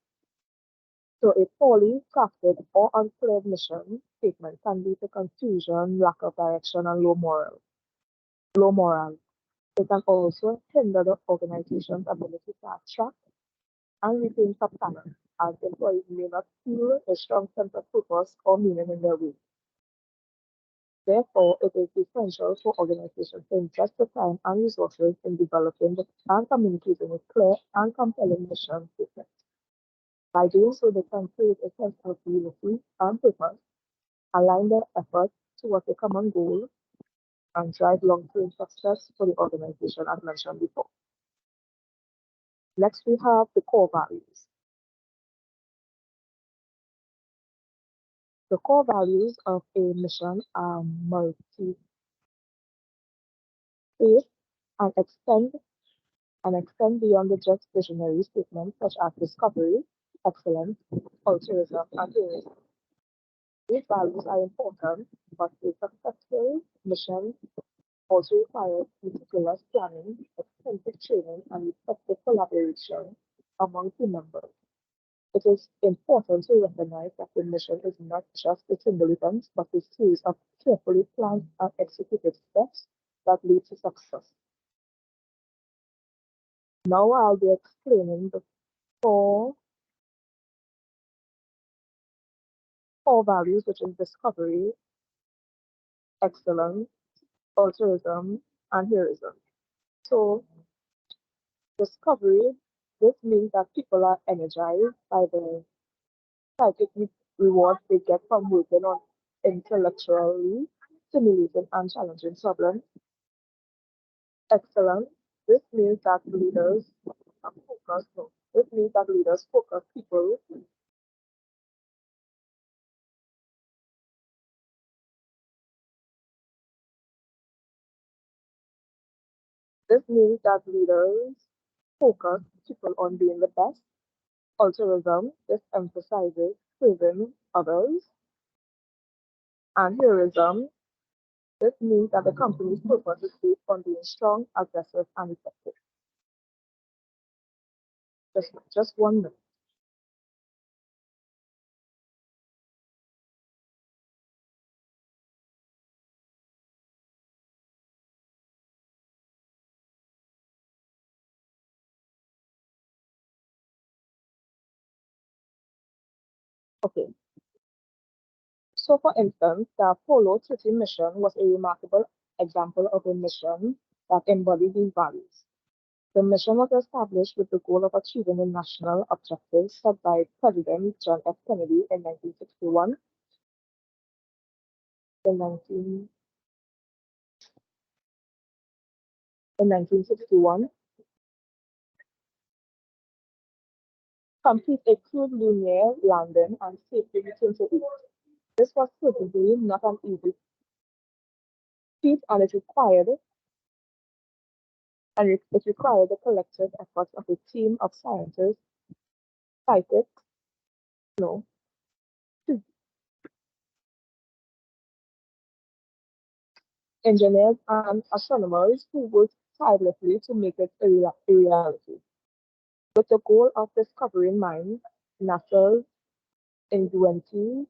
so a poorly crafted or unclear mission statement can lead to confusion, lack of direction, and low morale. It can also hinder the organization's ability to attract and retain top talent, as employees may not feel a strong sense of purpose or meaning in their work. Therefore, it is essential for organizations to invest the time and resources in developing and communicating a clear and compelling mission statement. By doing so, they can create a sense of unity and purpose, align their efforts towards a common goal, and drive long-term success for the organization, as mentioned before. Next, we have the core values. The core values of a mission are multi-faith and extend beyond the just visionary statements such as discovery, excellence, altruism, and heroism. These values are important, but a successful mission also requires meticulous planning, extensive training, and effective collaboration among team members. It is important to recognize that the mission is not just a single event, but a series of carefully planned and executed steps that lead to success. Now I'll be explaining the four core values, which is discovery, excellence, altruism, and heroism. So, discovery, this means that people are energized by the scientific rewards they get from working on intellectually stimulating and challenging problems. Excellence, this means that leaders focus, no, this means that leaders focus people. This means that leaders focus people on being the best. Altruism, this emphasizes serving others. And heroism, this means that the company's purpose is based on being strong, aggressive, and effective. Just 1 minute. Okay. So, for instance, the Apollo 13 mission was a remarkable example of a mission that embodied these values. The mission was established with the goal of achieving the national objectives set by President John F. Kennedy in 1961. In 1961, complete a crewed lunar landing and safely return to Earth. This was certainly not an easy feat, and it required the collective efforts of a team of scientists, scientists, no, engineers, and astronomers who worked tirelessly to make it a reality. With the goal of discovering mines, NASA's ingenuity,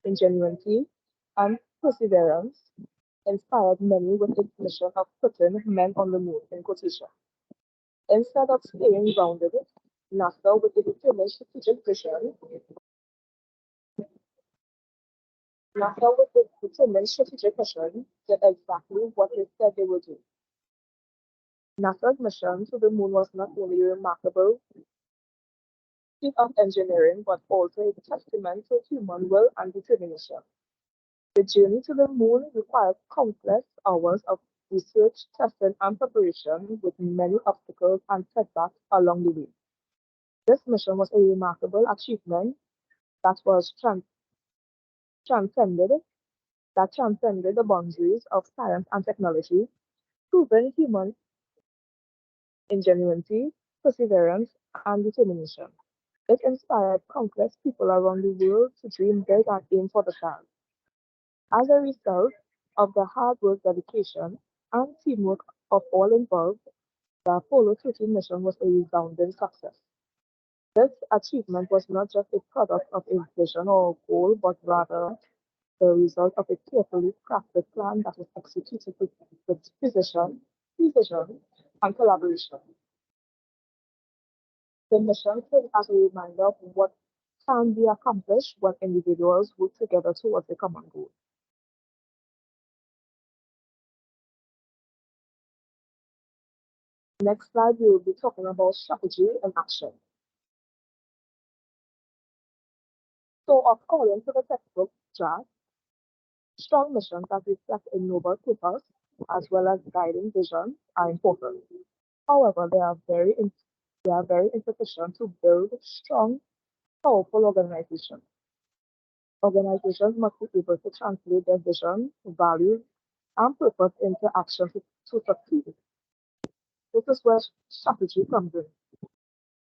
ingenuity and perseverance inspired many with its mission of putting men on the moon in quotation. Instead of staying grounded, NASA, with a determined strategic vision, NASA with a determined strategic mission did exactly what they said they would do. NASA's mission to the moon was not only a remarkable feat of engineering, but also a testament to human will and determination. The journey to the moon required countless hours of research, testing, and preparation, with many obstacles and setbacks along the way. This mission was a remarkable achievement that was transcended that transcended the boundaries of science and technology, proving human ingenuity, perseverance, and determination. It inspired countless people around the world to dream big and aim for the stars. As a result of the hard work, dedication, and teamwork of all involved, the Apollo 13 mission was a resounding success. This achievement was not just a product of a vision or a goal, but rather the result of a carefully crafted plan that was executed with precision, and collaboration. The mission serves as a reminder of what can be accomplished when individuals work together towards a common goal. Next slide, we will be talking about strategy and action. So, according to the textbook draft, strong missions that reflect a noble purpose as well as guiding vision are important. However, they are very insufficient to build strong, powerful organizations. Organizations must be able to translate their vision, values, and purpose into action to succeed. This is where strategy comes in.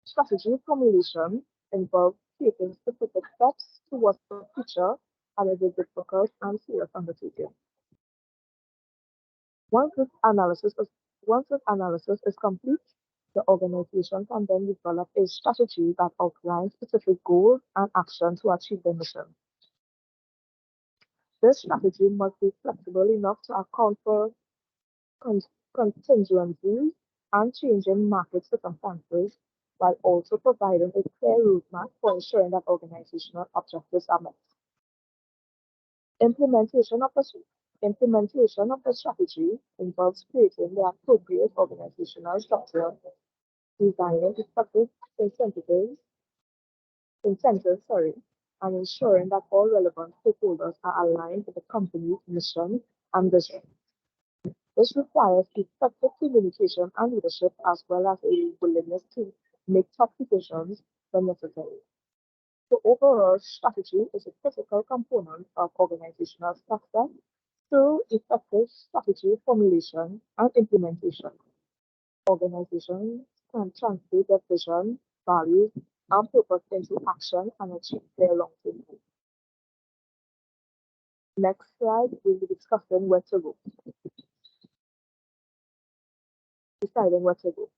Strategy formulation involves taking specific steps towards the future and is a difficult and serious undertaking. Once this analysis is Once this analysis is complete, the organization can then develop a strategy that outlines specific goals and action to achieve the mission. This strategy must be flexible enough to account for con- contingencies and changing market circumstances, while also providing a clear roadmap for ensuring that organizational objectives are met. Implementation of the Implementation of the strategy involves creating the appropriate organizational structure, designing effective incentives, and ensuring that all relevant stakeholders are aligned with the company's mission and vision. This requires effective communication and leadership, as well as a willingness to make tough decisions when necessary. So overall, strategy is a critical component of organizational success through effective strategy formulation and implementation. Organizations can translate their vision, values, and purpose into action and achieve their long-term goals. Next slide, we'll be discussing where to go, deciding where to go.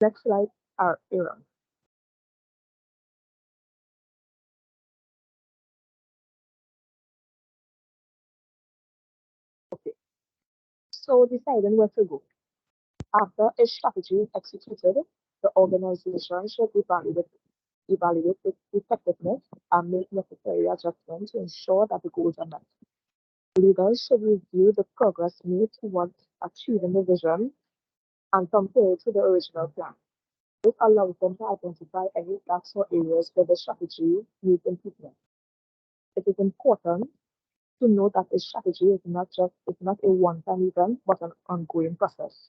Next slide are Aaron. Okay, so deciding where to go. After a strategy is executed, the organization should evaluate its effectiveness and make necessary adjustments to ensure that the goals are met. Leaders should review the progress made towards achieving the vision and compare it to the original plan. This allows them to identify any gaps or areas where the strategy needs improvement. It is important to note that a strategy is not a one-time event, but an ongoing process.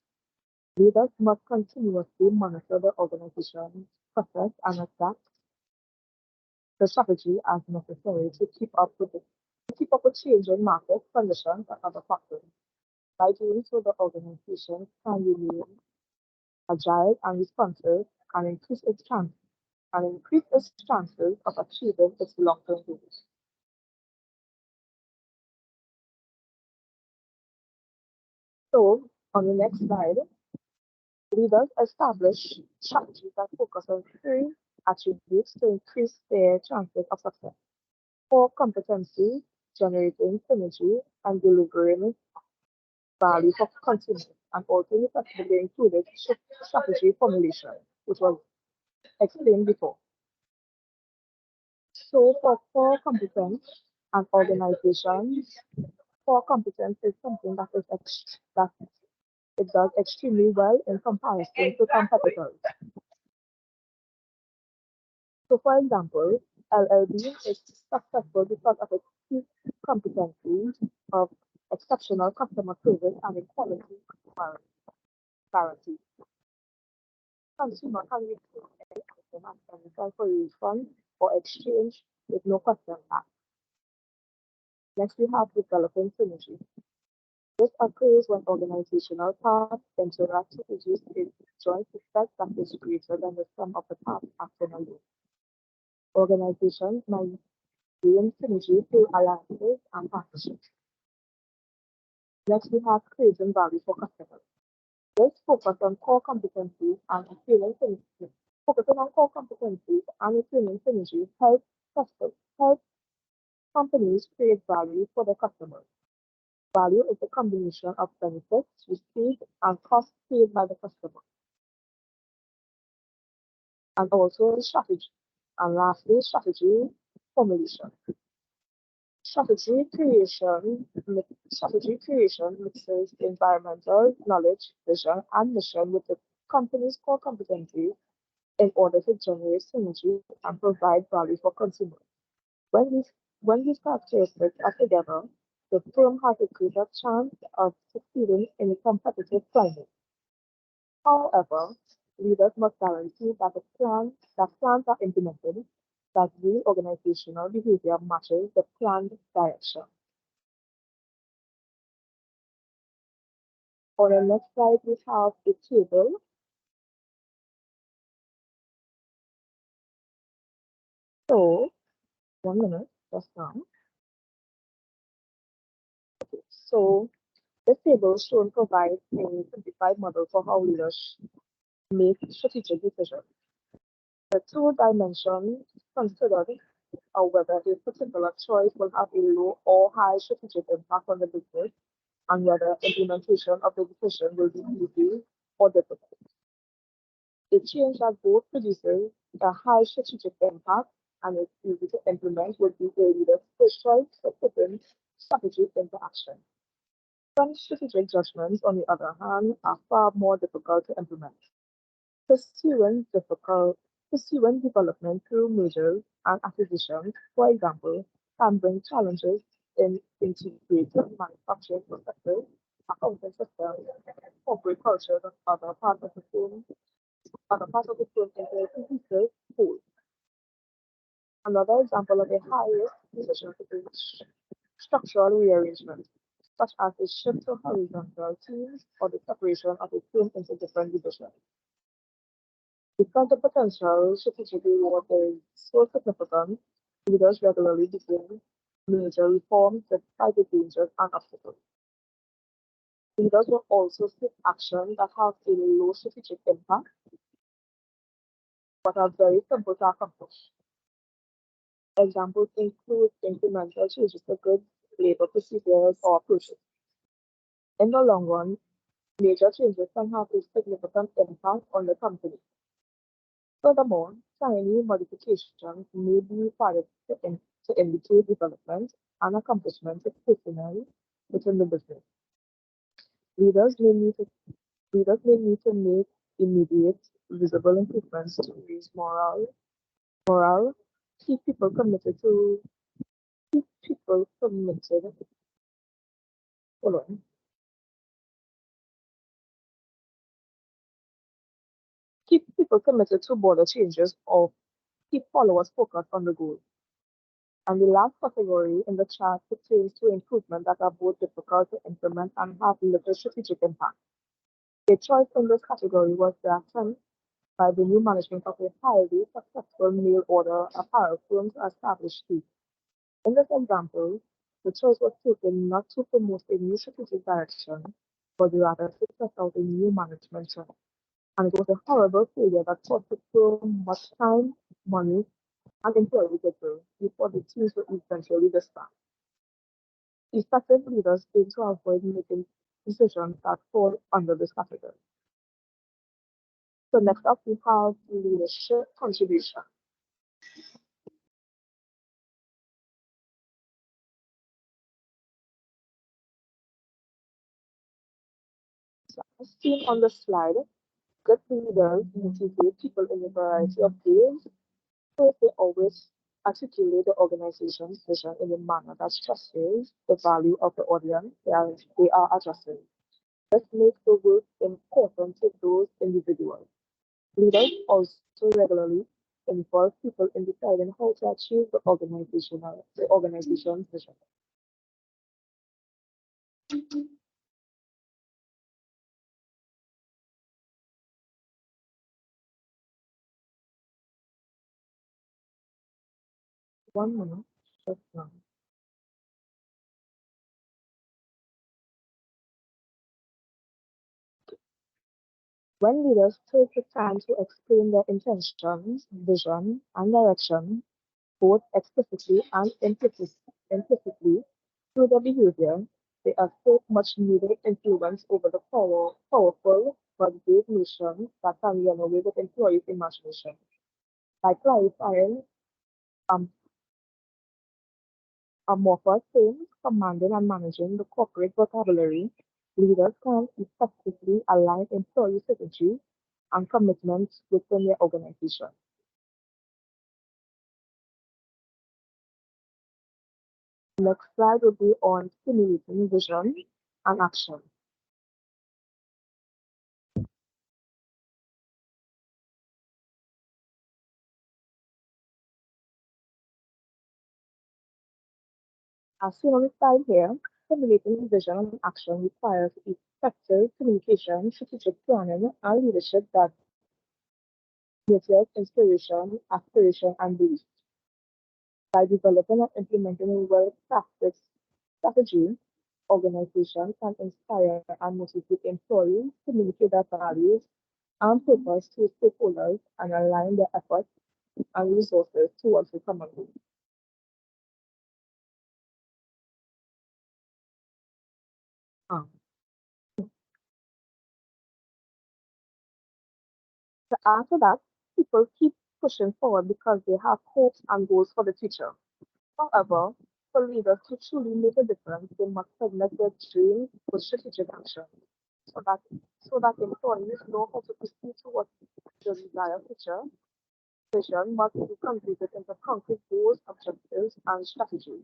Leaders must continuously monitor the organization's process and adapt the strategy as necessary to keep up with changing market conditions and other factors. By doing so, the organization can remain agile and responsive and increase its chances of achieving its long-term goals. So, on the next slide, leaders establish strategies that focus on three attributes to increase their chances of success. Core competency, generating synergy, and delivering value for consumers, and also effectively included strategy formulation, which was explained before. So for core competence and organizations, core competence is something that it does extremely well in comparison to competitors. So for example, LLB is successful because of its key competencies of exceptional customer service and equality guarantee. Consumer can receive any item at any time for refund or exchange with no question asked. Next, we have developing synergy. This occurs when organizational parts interact to produce a joint effect that is greater than the sum of the parts acting alone. Organizations might gain synergy through alliances and partnerships. Next, we have creating value for customers. This focus on core competencies and appealing synergy. Focusing on core competencies and appealing synergy help companies create value for their customers. Value is a combination of benefits received and costs paid by the customer, and also strategy. And lastly, strategy formulation. Strategy creation mixes environmental knowledge, vision, and mission with the company's core competencies in order to generate synergy and provide value for consumers. When these characteristics are together, the firm has a greater chance of succeeding in a competitive climate. However, leaders must guarantee that plans are implemented, that real organizational behavior matches the planned direction. On the next slide, we have a table. So, 1 minute, just now. Okay, so this table shown provides a simplified model for how leaders make strategic decisions. The two dimensions considered are whether a particular choice will have a low or high strategic impact on the business, and whether implementation of the decision will be easy or difficult. A change that both produces a high strategic impact and is easy to implement would be a leader's first choice for putting strategy into action. Some strategic judgments, on the other hand, are far more difficult to implement. Pursuing development through mergers and acquisitions, for example, can bring challenges in integrating manufacturing processes, accounting systems, corporate culture, and other parts of the firm into a cohesive whole. Another example of a high-risk decision is structural rearrangement, such as a shift to horizontal teams or the separation of a firm into different divisions. Because the potential strategic reward is so significant, leaders regularly begin major reforms despite the dangers and obstacles. Leaders will also seek action that has a low strategic impact but are very simple to accomplish. Examples include incremental changes to goods, labor procedures, or approaches. In the long run, major changes can have a significant impact on the company. Furthermore, tiny modifications may be required to indicate development and accomplishment of personnel within the business. Leaders may need to Leaders may need to make immediate, visible improvements to raise morale, keep people committed to keep people committed. Hold on. Keep people committed to border changes or keep followers focused on the goal. And the last category in the chart pertains to improvements that are both difficult to implement and have little strategic impact. A choice in this category was the attempt by the new management of a highly successful mail order apparel firm to establish fleet. In this example, the choice was taken not to promote a new strategic direction, but rather to set out a new management trend. And it was a horrible failure that cost the firm much time, money, and employee goodwill before the teams were eventually disbanded. Effective leaders aim to avoid making decisions that fall under this category. So next up, we have leadership contribution. So as seen on the slide, good leaders motivate people in a variety of ways. First, they always articulate the organization's vision in a manner that stresses the value of the audience they are addressing. This makes the work important to those individuals. Leaders also regularly involve people in deciding how to achieve the organization's vision. One minute, just now. When leaders take the time to explain their intentions, vision, and direction, both explicitly and implicitly through their behavior, they assert much needed influence over the powerful but vague notions that can run away with employees' imagination. By clarifying um, amorphous terms, commanding and managing the corporate vocabulary, leaders can effectively align employee strategy and commitments within their organization. Next slide will be on stimulating vision and action. As seen on the slide here, stimulating vision and action requires effective communication, strategic planning, and leadership that nurtures inspiration, aspiration, and belief. By developing and implementing a well-practiced strategy, organizations can inspire and motivate employees, communicate their values and purpose to stakeholders, and align their efforts and resources towards the common goal. Um, to add to that, people keep pushing forward because they have hopes and goals for the future. However, for leaders to truly make a difference, they must connect their dreams with strategic action so that employees know how to proceed towards the desired future. Vision must be converted into concrete goals, objectives, and strategies.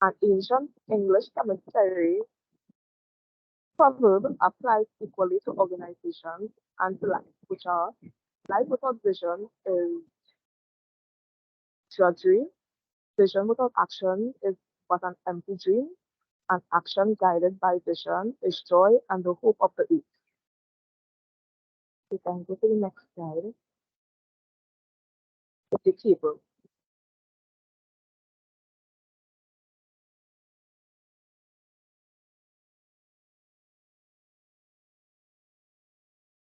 An ancient English cemetery proverb applies equally to organizations and to life, which are life without vision is drudgery, vision without action is but an empty dream, and action guided by vision is joy and the hope of the youth. We can go to the next slide with the table.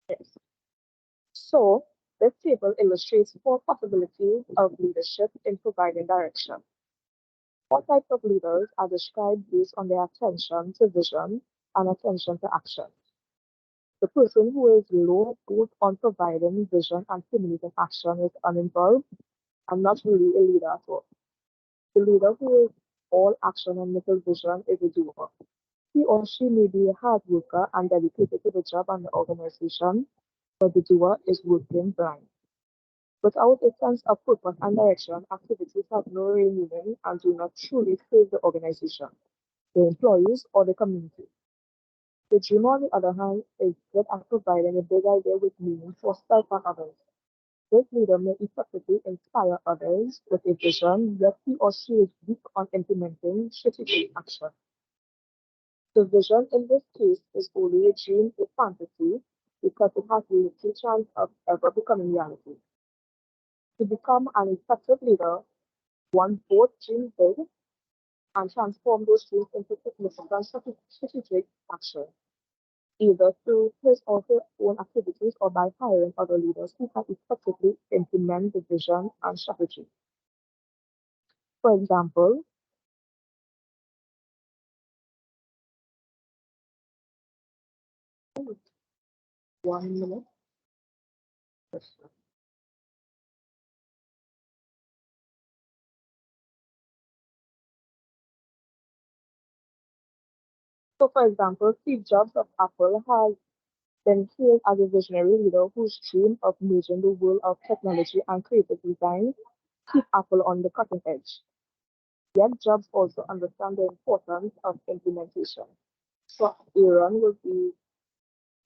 Yes. So This table illustrates four possibilities of leadership in providing direction. Four types of leaders are described based on their attention to vision and attention to action. The person who is low both on providing vision and stimulating action is uninvolved and not really a leader at all. The leader who is all action and little vision is a doer. He or she may be a hard worker and dedicated to the job and the organization, but the doer is working blind. Without a sense of purpose and direction, activities have no real meaning and do not truly serve the organization, the employees, or the community. The dream, on the other hand, is good at providing a big idea with meaning for self and others. This leader may effectively inspire others with a vision, yet he or she is weak on implementing strategic action. The vision in this case is only a dream, a fantasy, because it has little chance of ever becoming reality. To become an effective leader, one both dream big and transform those dreams into significant strategic action, either through his or her own activities or by hiring other leaders who can effectively implement the vision and strategy. For example, one minute. So, for example, Steve Jobs of Apple has been hailed as a visionary leader whose dream of merging the world of technology and creative design keep Apple on the cutting edge. Yet Jobs also understands the importance of implementation. So Aaron will be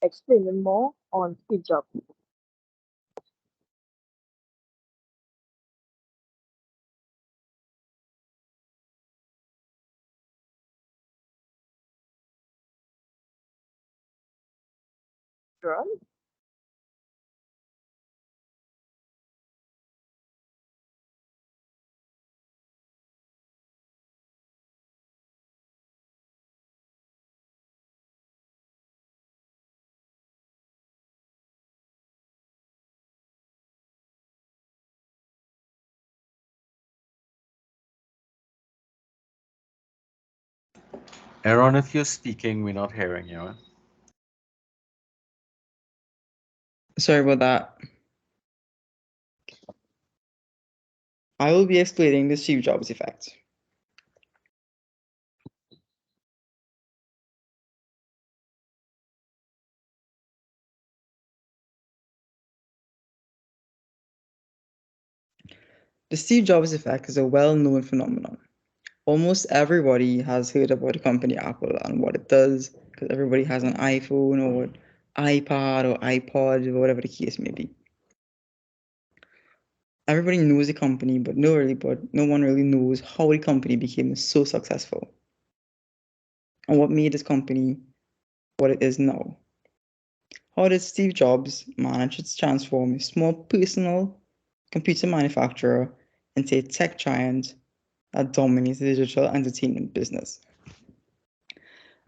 explaining more on Steve Jobs. Aaron? Aaron, if you're speaking, we're not hearing you. Sorry about that. I will be explaining the Steve Jobs effect. The Steve Jobs effect is a well-known phenomenon. Almost everybody has heard about the company Apple and what it does, because everybody has an iPhone or iPad or iPod or whatever the case may be. Everybody knows the company, but no one really knows how the company became so successful and what made this company what it is now. How did Steve Jobs manage to transform a small personal computer manufacturer into a tech giant that dominates the digital entertainment business?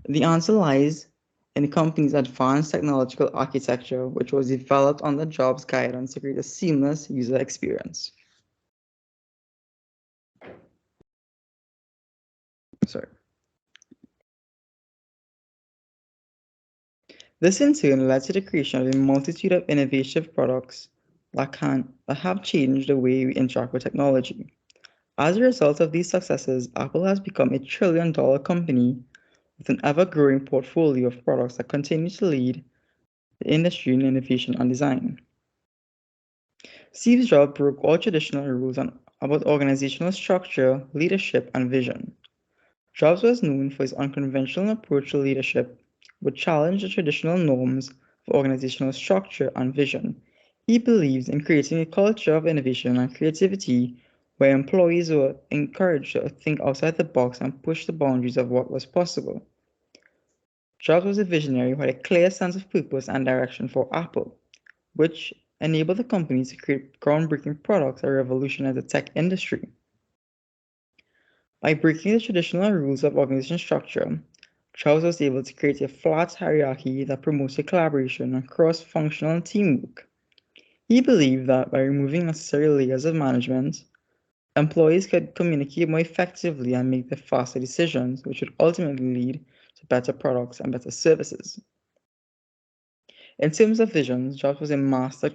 The answer lies in the company's advanced technological architecture, which was developed under Jobs' guidance to create a seamless user experience. Sorry. This in turn led to the creation of a multitude of innovative products that have changed the way we interact with technology. As a result of these successes, Apple has become a trillion-dollar company with an ever-growing portfolio of products that continue to lead the industry in innovation and design. Steve Jobs broke all traditional rules about organizational structure, leadership, and vision. Jobs was known for his unconventional approach to leadership, which challenged the traditional norms for organizational structure and vision. He believes in creating a culture of innovation and creativity where employees were encouraged to think outside the box and push the boundaries of what was possible. Jobs was a visionary who had a clear sense of purpose and direction for Apple, which enabled the company to create groundbreaking products that revolutionized the tech industry. By breaking the traditional rules of organization structure, Jobs was able to create a flat hierarchy that promoted collaboration and cross-functional teamwork. He believed that by removing necessary layers of management, employees could communicate more effectively and make the faster decisions, which would ultimately lead to better products and better services. In terms of visions, Jobs was a master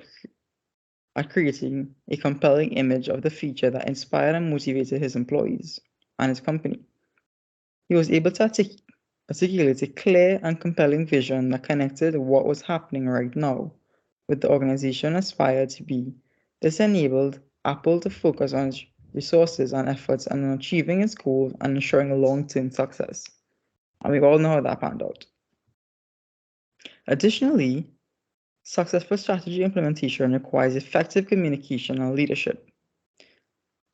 at creating a compelling image of the future that inspired and motivated his employees and his company. He was able to articulate a clear and compelling vision that connected what was happening right now with the organization aspired to be. This enabled Apple to focus on its resources and efforts on achieving its goals and ensuring long-term success. And we all know how that panned out. Additionally, successful strategy implementation requires effective communication and leadership.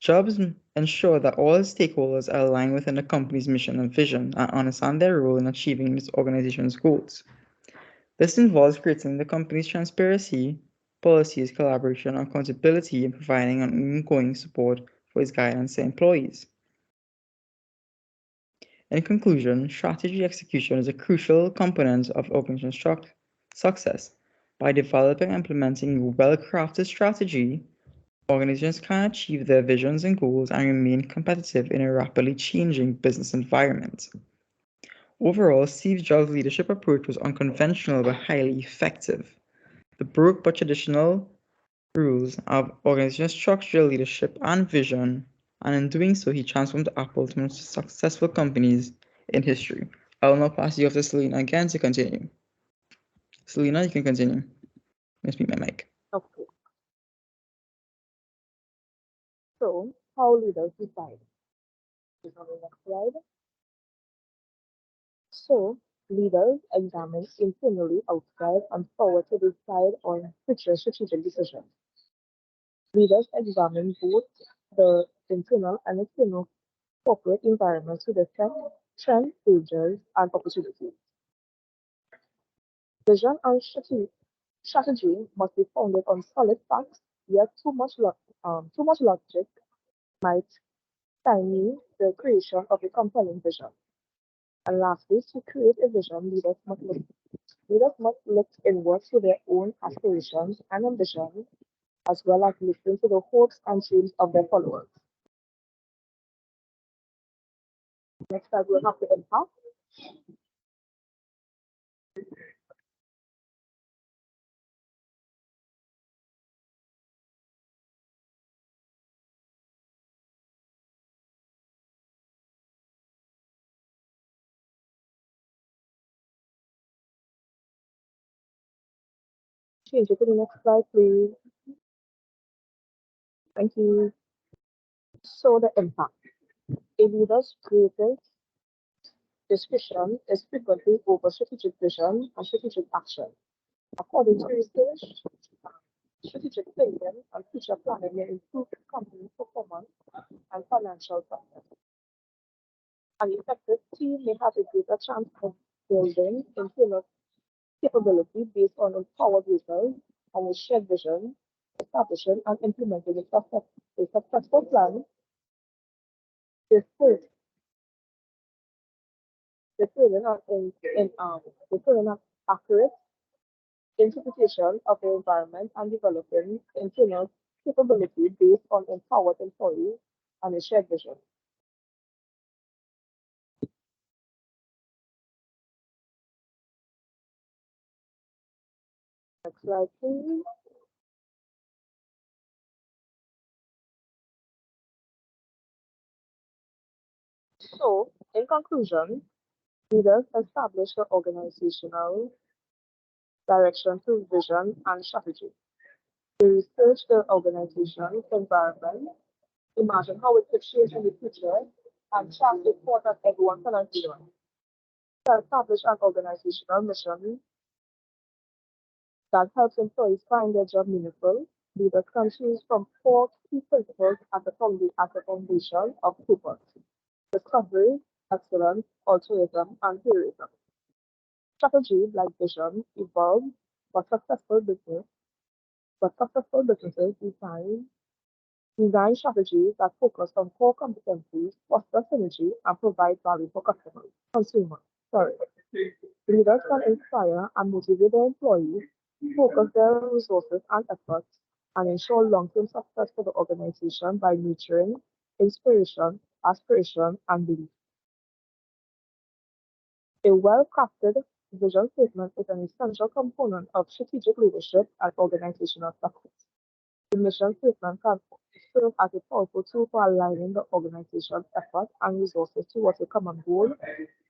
Jobs ensure that all stakeholders are aligned within the company's mission and vision and understand their role in achieving its organization's goals. This involves creating the company's transparency, policies, collaboration, and accountability in providing an ongoing support for its guidance to employees. In conclusion, strategy execution is a crucial component of organizational success. By developing and implementing a well-crafted strategy, organizations can achieve their visions and goals and remain competitive in a rapidly changing business environment. Overall, Steve Jobs' leadership approach was unconventional but highly effective. It broke but traditional rules of organizational structure, leadership, and vision, and in doing so, he transformed Apple to one of the most successful companies in history. I will now pass you off to Selena again to continue. Selena, you can continue. Let's mute my mic. Okay. So, how leaders decide? Is on the next slide. So, leaders examine internally, outside, and forward to decide on future strategic decisions. Leaders examine both the internal and external corporate environment to detect trends, dangers, and opportunities. Vision and strategy must be founded on solid facts, yet too much logic might stymie the creation of a compelling vision. And lastly, to create a vision, leaders must look inward to their own aspirations and ambitions, as well as listen to the hopes and dreams of their followers. Next slide, we'll have the impact. Change it to the next slide, please. Thank you. So the impact. A leader's greatest discretion is frequently over strategic vision and strategic action. According to research, strategic thinking and future planning may improve company performance and financial success. An effective team may have a greater chance of building internal capability based on empowered results and a shared vision, establishing and implementing a successful plan. This is referring an accurate interpretation of the environment and developing internal capability based on empowered employees and a shared vision. Next slide, please. So, in conclusion, leaders establish the organizational direction through vision and strategy. They research the organization's environment, imagine how it could change in the future, and chart a course that everyone can agree on. To establish an organizational mission that helps employees find their job meaningful, leaders can choose from four key principles at the foundation of purpose: discovery, excellence, altruism, and heroism. Strategy, like vision, evolve, but successful businesses design strategies that focus on core competencies, foster synergy, and provide value for consumers. Sorry. Leaders can inspire and motivate their employees, focus their resources and efforts and ensure long-term success for the organization by nurturing inspiration, aspiration, and belief. A well-crafted vision statement is an essential component of strategic leadership and organizational success. The mission statement can serve as a powerful tool for aligning the organization's effort and resources towards a common goal,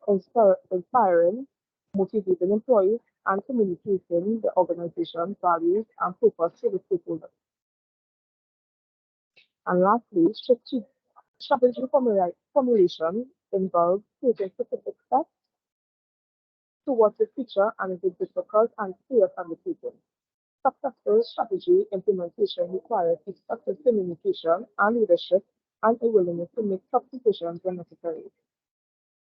inspiring, motivating employees, and communicating the organization's values and purpose to the stakeholders. And lastly, strategy formulation involves taking specific steps towards the future and is a difficult and serious undertaking. Successful strategy implementation requires effective communication and leadership and a willingness to make tough decisions when necessary.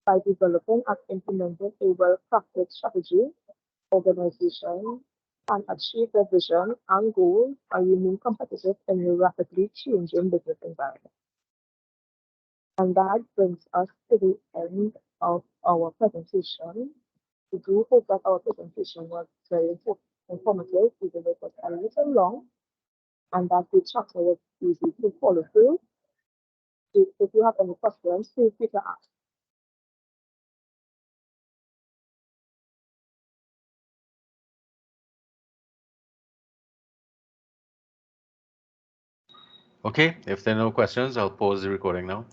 By developing and implementing a well-crafted strategy, organizations can achieve their vision and goals and remain competitive in a rapidly changing business environment. And that brings us to the end of our presentation. We do hope that our presentation was very informative, even though it was a little long, and that the chapter was easy to follow through. If you have any questions, feel free to ask. Okay, if there are no questions, I'll pause the recording now.